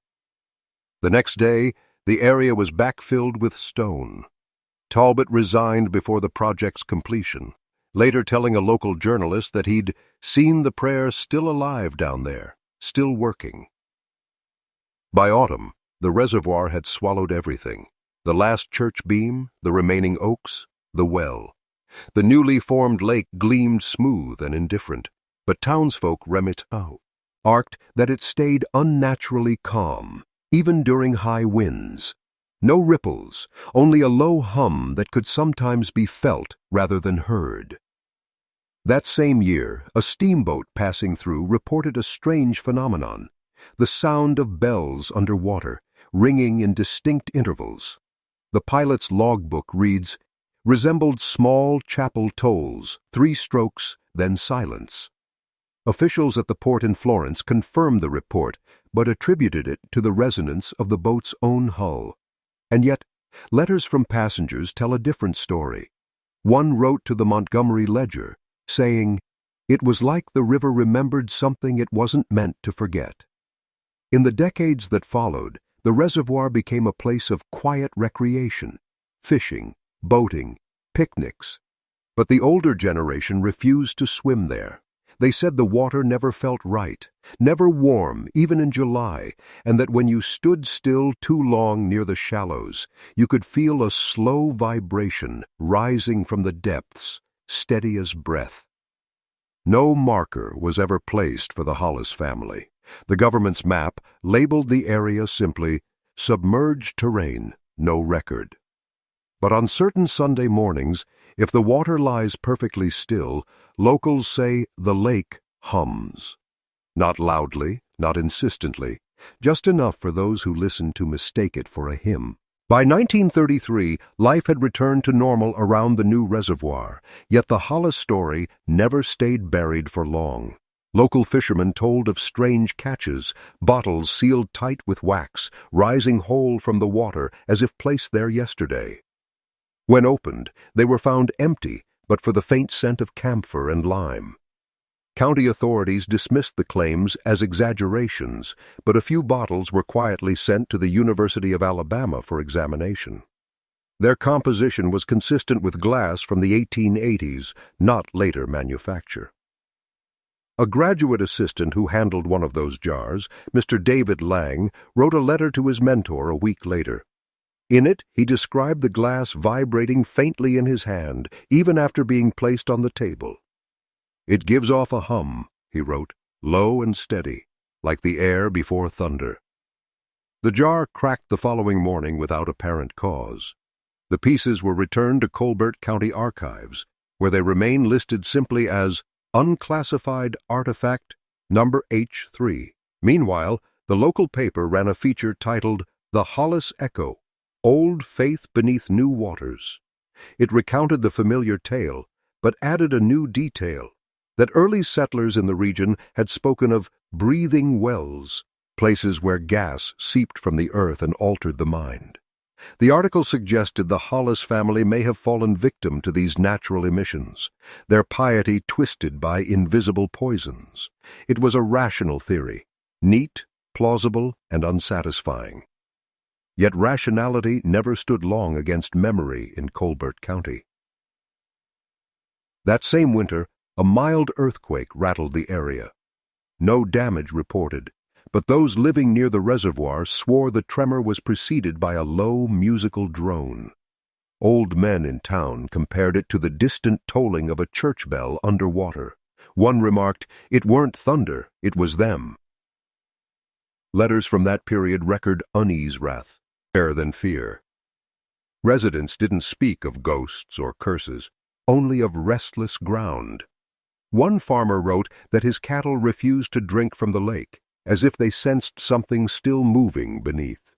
The next day, the area was backfilled with stone. Talbot resigned before the project's completion, later telling a local journalist that he'd seen the prayer still alive down there, still working. By autumn, the reservoir had swallowed everything: the last church beam, the remaining oaks, the well. The newly formed lake gleamed smooth and indifferent, but townsfolk remarked that it stayed unnaturally calm, even during high winds. No ripples, only a low hum that could sometimes be felt rather than heard. That same year, a steamboat passing through reported a strange phenomenon: the sound of bells underwater, ringing in distinct intervals. The pilot's logbook reads, "Resembled small chapel tolls, 3 strokes, then silence." Officials at the port in Florence confirmed the report, but attributed it to the resonance of the boat's own hull. And yet, letters from passengers tell a different story. One wrote to the Montgomery Ledger, saying, "It was like the river remembered something it wasn't meant to forget." In the decades that followed, the reservoir became a place of quiet recreation, fishing, boating, picnics. But the older generation refused to swim there. They said the water never felt right, never warm, even in July, and that when you stood still too long near the shallows, you could feel a slow vibration rising from the depths, steady as breath. No marker was ever placed for the Hollis family. The government's map labeled the area simply submerged terrain, no record. But on certain Sunday mornings, if the water lies perfectly still, locals say the lake hums. Not loudly, not insistently, just enough for those who listen to mistake it for a hymn. By 1933, life had returned to normal around the new reservoir, yet the Hollis story never stayed buried for long. Local fishermen told of strange catches, bottles sealed tight with wax, rising whole from the water as if placed there yesterday. When opened, they were found empty, but for the faint scent of camphor and lime. County authorities dismissed the claims as exaggerations, but a few bottles were quietly sent to the University of Alabama for examination. Their composition was consistent with glass from the 1880s, not later manufacture. A graduate assistant who handled one of those jars, Mr. David Lang, wrote a letter to his mentor a week later. In it, he described the glass vibrating faintly in his hand, even after being placed on the table. "It gives off a hum," he wrote, "low and steady, like the air before thunder." The jar cracked the following morning without apparent cause. The pieces were returned to Colbert County archives, where they remain listed simply as Unclassified Artifact Number H3. Meanwhile, the local paper ran a feature titled The Hollis Echo, Old Faith Beneath New Waters. It recounted the familiar tale, but added a new detail, that early settlers in the region had spoken of breathing wells, places where gas seeped from the earth and altered the mind. The article suggested the Hollis family may have fallen victim to these natural emissions, their piety twisted by invisible poisons. It was a rational theory, neat, plausible, and unsatisfying. Yet rationality never stood long against memory in Colbert County. That same winter, a mild earthquake rattled the area. No damage reported, but those living near the reservoir swore the tremor was preceded by a low musical drone. Old men in town compared it to the distant tolling of a church bell underwater. One remarked, "It weren't thunder, it was them." Letters from that period record unease wrath, more than fear. Residents didn't speak of ghosts or curses, only of restless ground. One farmer wrote that his cattle refused to drink from the lake, as if they sensed something still moving beneath.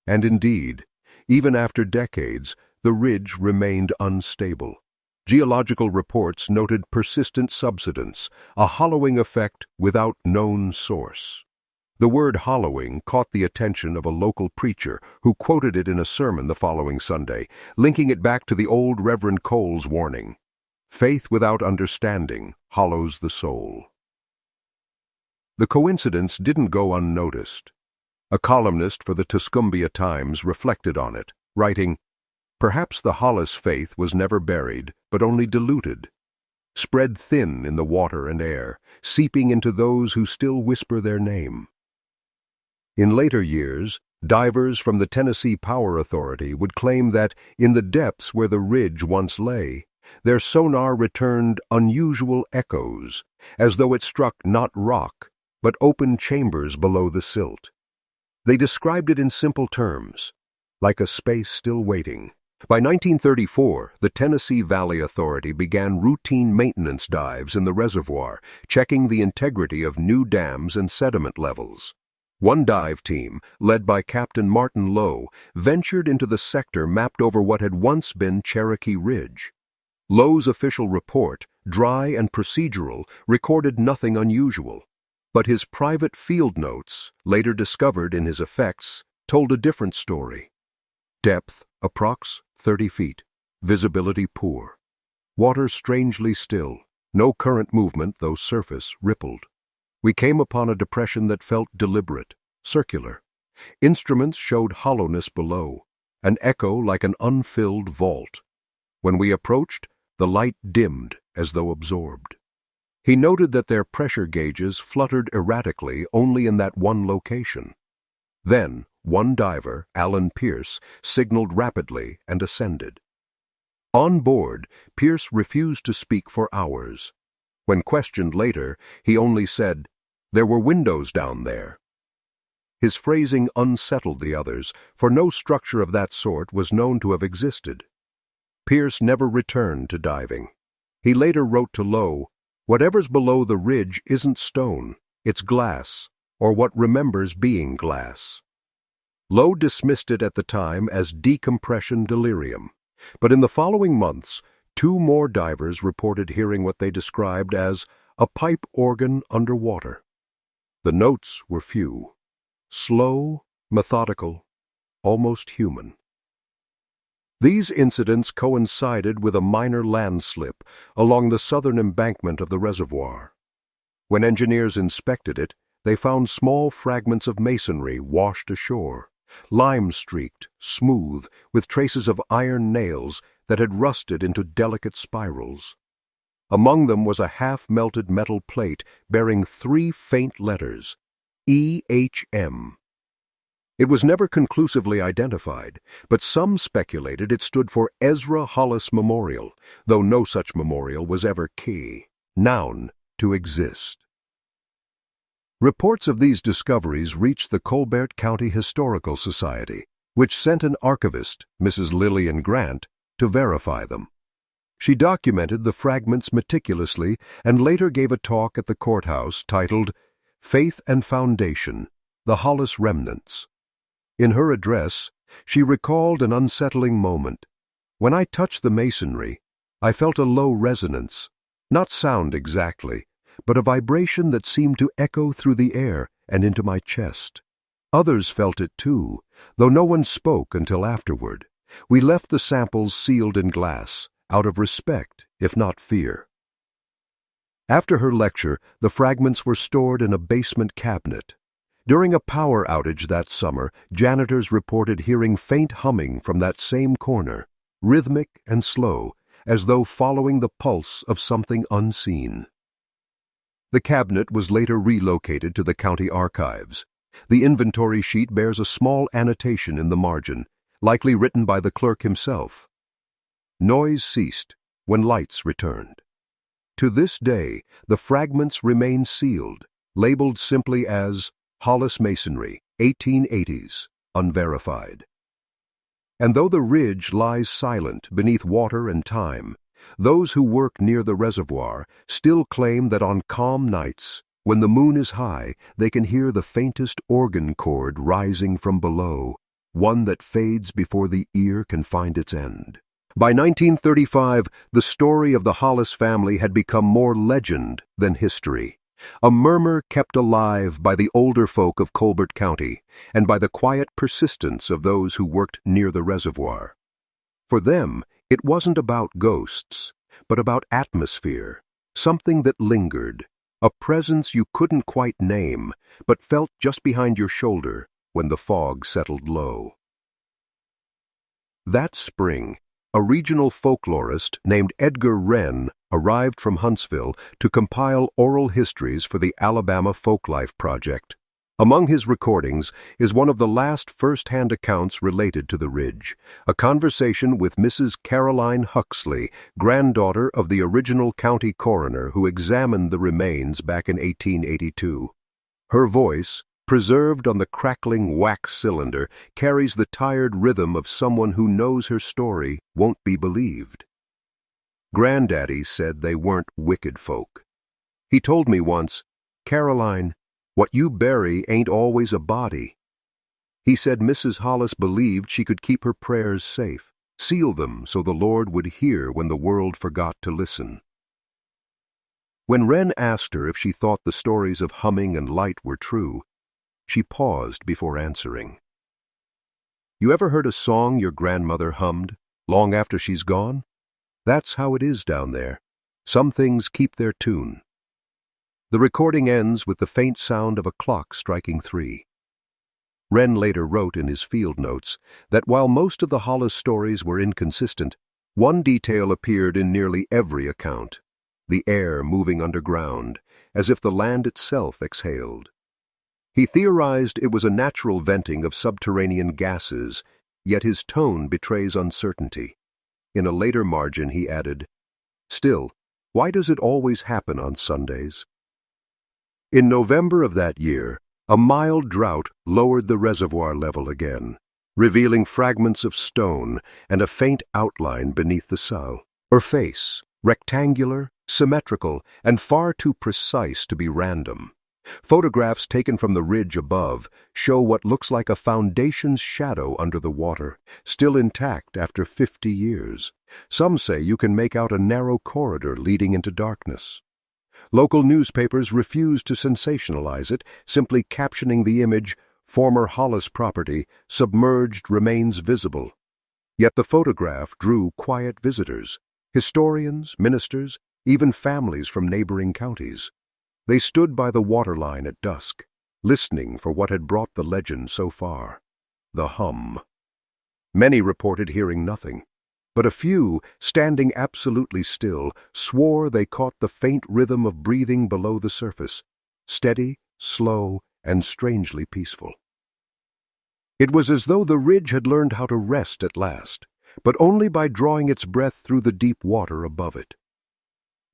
And indeed, even after decades, the ridge remained unstable. Geological reports noted persistent subsidence, a hollowing effect without known source. The word hollowing caught the attention of a local preacher who quoted it in a sermon the following Sunday, linking it back to the old Reverend Cole's warning, "Faith without understanding hollows the soul." The coincidence didn't go unnoticed. A columnist for the Tuscumbia Times reflected on it, writing, "Perhaps the Hollis faith was never buried, but only diluted, spread thin in the water and air, seeping into those who still whisper their name." In later years, divers from the Tennessee Power Authority would claim that, in the depths where the ridge once lay, their sonar returned unusual echoes, as though it struck not rock, but open chambers below the silt. They described it in simple terms, like a space still waiting. By 1934, the Tennessee Valley Authority began routine maintenance dives in the reservoir, checking the integrity of new dams and sediment levels. One dive team, led by Captain Martin Lowe, ventured into the sector mapped over what had once been Cherokee Ridge. Lowe's official report, dry and procedural, recorded nothing unusual. But his private field notes, later discovered in his effects, told a different story. Depth, approx 30 feet. Visibility poor. Water strangely still. No current movement, though surface rippled. We came upon a depression that felt deliberate, circular. Instruments showed hollowness below, an echo like an unfilled vault. When we approached, the light dimmed as though absorbed. He noted that their pressure gauges fluttered erratically only in that one location. Then, one diver, Alan Pierce, signaled rapidly and ascended. On board, Pierce refused to speak for hours. When questioned later, he only said, "There were windows down there." His phrasing unsettled the others, for no structure of that sort was known to have existed. Pierce never returned to diving. He later wrote to Lowe, "Whatever's below the ridge isn't stone, it's glass, or what remembers being glass." Lowe dismissed it at the time as decompression delirium, but in the following months, 2 more divers reported hearing what they described as a pipe organ underwater. The notes were few. Slow, methodical, almost human. These incidents coincided with a minor landslip along the southern embankment of the reservoir. When engineers inspected it, they found small fragments of masonry washed ashore, lime-streaked, smooth, with traces of iron nails that had rusted into delicate spirals. Among them was a half-melted metal plate bearing 3 faint letters, EHM. It was never conclusively identified, but some speculated it stood for Ezra Hollis Memorial, though no such memorial was ever noun, to exist. Reports of these discoveries reached the Colbert County Historical Society, which sent an archivist, Mrs. Lillian Grant, to verify them. She documented the fragments meticulously and later gave a talk at the courthouse titled Faith and Foundation, the Hollis Remnants. In her address, she recalled an unsettling moment. "When I touched the masonry, I felt a low resonance, not sound exactly, but a vibration that seemed to echo through the air and into my chest. Others felt it too, though no one spoke until afterward. We left the samples sealed in glass, out of respect, if not fear." After her lecture, the fragments were stored in a basement cabinet. During a power outage that summer, janitors reported hearing faint humming from that same corner, rhythmic and slow, as though following the pulse of something unseen. The cabinet was later relocated to the county archives. The inventory sheet bears a small annotation in the margin, likely written by the clerk himself. Noise ceased when lights returned. To this day, the fragments remain sealed, labeled simply as Hollis Masonry, 1880s, unverified. And though the ridge lies silent beneath water and time, those who work near the reservoir still claim that on calm nights, when the moon is high, they can hear the faintest organ chord rising from below, one that fades before the ear can find its end. By 1935, the story of the Hollis family had become more legend than history, a murmur kept alive by the older folk of Colbert County and by the quiet persistence of those who worked near the reservoir. For them, it wasn't about ghosts, but about atmosphere, something that lingered, a presence you couldn't quite name, but felt just behind your shoulder when the fog settled low. That spring, a regional folklorist named Edgar Wren arrived from Huntsville to compile oral histories for the Alabama Folklife Project. Among his recordings is one of the last first-hand accounts related to the ridge, a conversation with Mrs. Caroline Huxley, granddaughter of the original county coroner who examined the remains back in 1882. Her voice, preserved on the crackling wax cylinder, carries the tired rhythm of someone who knows her story won't be believed. Granddaddy said they weren't wicked folk. He told me once, "Caroline, what you bury ain't always a body." He said Mrs. Hollis believed she could keep her prayers safe, seal them so the Lord would hear when the world forgot to listen. When Wren asked her if she thought the stories of humming and light were true, she paused before answering. You ever heard a song your grandmother hummed, long after she's gone? That's how it is down there. Some things keep their tune. The recording ends with the faint sound of a clock striking 3. Wren later wrote in his field notes that while most of the Hollis stories were inconsistent, one detail appeared in nearly every account: the air moving underground, as if the land itself exhaled. He theorized it was a natural venting of subterranean gases, yet his tone betrays uncertainty. In a later margin he added, "Still, why does it always happen on Sundays?" In November of that year, a mild drought lowered the reservoir level again, revealing fragments of stone and a faint outline beneath the sow. Her face, rectangular, symmetrical, and far too precise to be random. Photographs taken from the ridge above show what looks like a foundation's shadow under the water, still intact after 50 years. Some say you can make out a narrow corridor leading into darkness. Local newspapers refused to sensationalize it, simply captioning the image, "Former Hollis property, submerged remains visible." Yet the photograph drew quiet visitors, historians, ministers, even families from neighboring counties. They stood by the waterline at dusk, listening for what had brought the legend so far: the hum. Many reported hearing nothing, but a few, standing absolutely still, swore they caught the faint rhythm of breathing below the surface, steady, slow, and strangely peaceful. It was as though the ridge had learned how to rest at last, but only by drawing its breath through the deep water above it.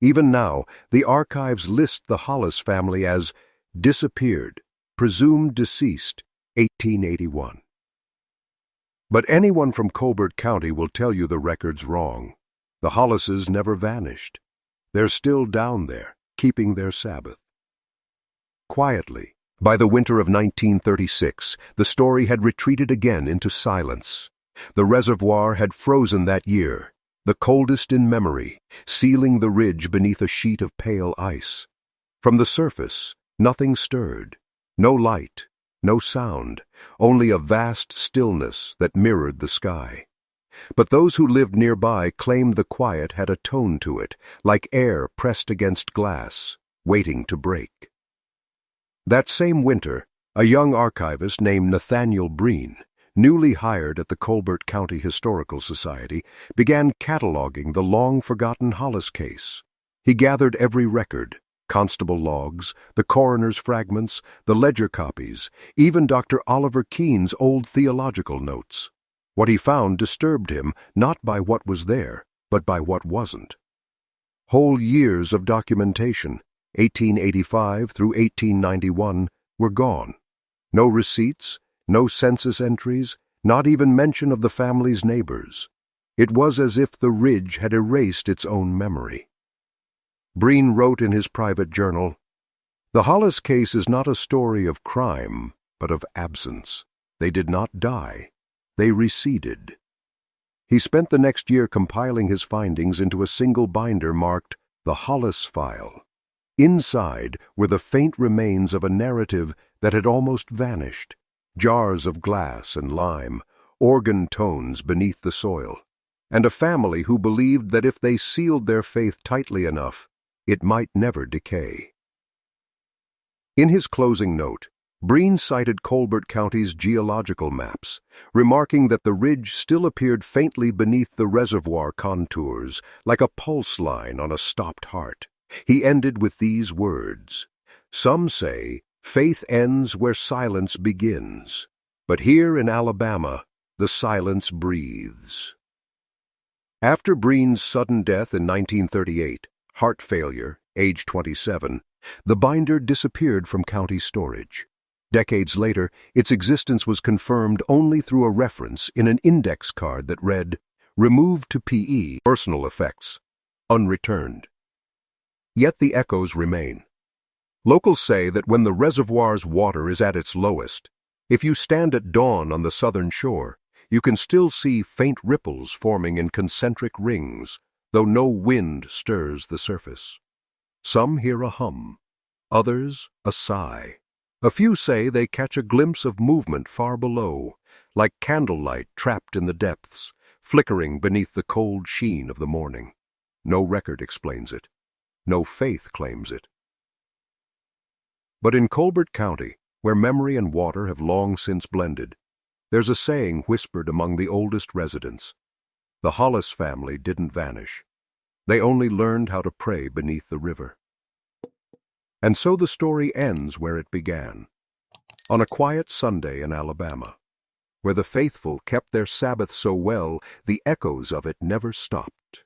Even now, the archives list the Hollis family as disappeared, presumed deceased, 1881. But anyone from Colbert County will tell you the record's wrong. The Hollises never vanished. They're still down there, keeping their Sabbath. Quietly, by the winter of 1936, the story had retreated again into silence. The reservoir had frozen that year, the coldest in memory, sealing the ridge beneath a sheet of pale ice. From the surface, nothing stirred. No light, no sound, only a vast stillness that mirrored the sky. But those who lived nearby claimed the quiet had a tone to it, like air pressed against glass, waiting to break. That same winter, a young archivist named Nathaniel Breen, newly hired at the Colbert County Historical Society, began cataloging the long-forgotten Hollis case. He gathered every record: constable logs, the coroner's fragments, the ledger copies, even Dr. Oliver Keene's old theological notes. What he found disturbed him not by what was there, but by what wasn't. Whole years of documentation, 1885 through 1891, were gone. No receipts, no census entries, not even mention of the family's neighbors. It was as if the ridge had erased its own memory. Breen wrote in his private journal, "The Hollis case is not a story of crime, but of absence. They did not die. They receded." He spent the next year compiling his findings into a single binder marked "The Hollis File." Inside were the faint remains of a narrative that had almost vanished: jars of glass and lime, organ tones beneath the soil, and a family who believed that if they sealed their faith tightly enough, it might never decay. In his closing note, Breen cited Colbert County's geological maps, remarking that the ridge still appeared faintly beneath the reservoir contours, like a pulse line on a stopped heart. He ended with these words: "Some say faith ends where silence begins, but here in Alabama, the silence breathes." After Breen's sudden death in 1938, heart failure, age 27, the binder disappeared from county storage. Decades later, its existence was confirmed only through a reference in an index card that read, "Removed to P.E. Personal effects. Unreturned." Yet the echoes remain. Locals say that when the reservoir's water is at its lowest, if you stand at dawn on the southern shore, you can still see faint ripples forming in concentric rings, though no wind stirs the surface. Some hear a hum, others a sigh. A few say they catch a glimpse of movement far below, like candlelight trapped in the depths, flickering beneath the cold sheen of the morning. No record explains it. No faith claims it. But in Colbert County, where memory and water have long since blended, there's a saying whispered among the oldest residents. The Hollis family didn't vanish. They only learned how to pray beneath the river. And so the story ends where it began, on a quiet Sunday in Alabama, where the faithful kept their Sabbath so well the echoes of it never stopped.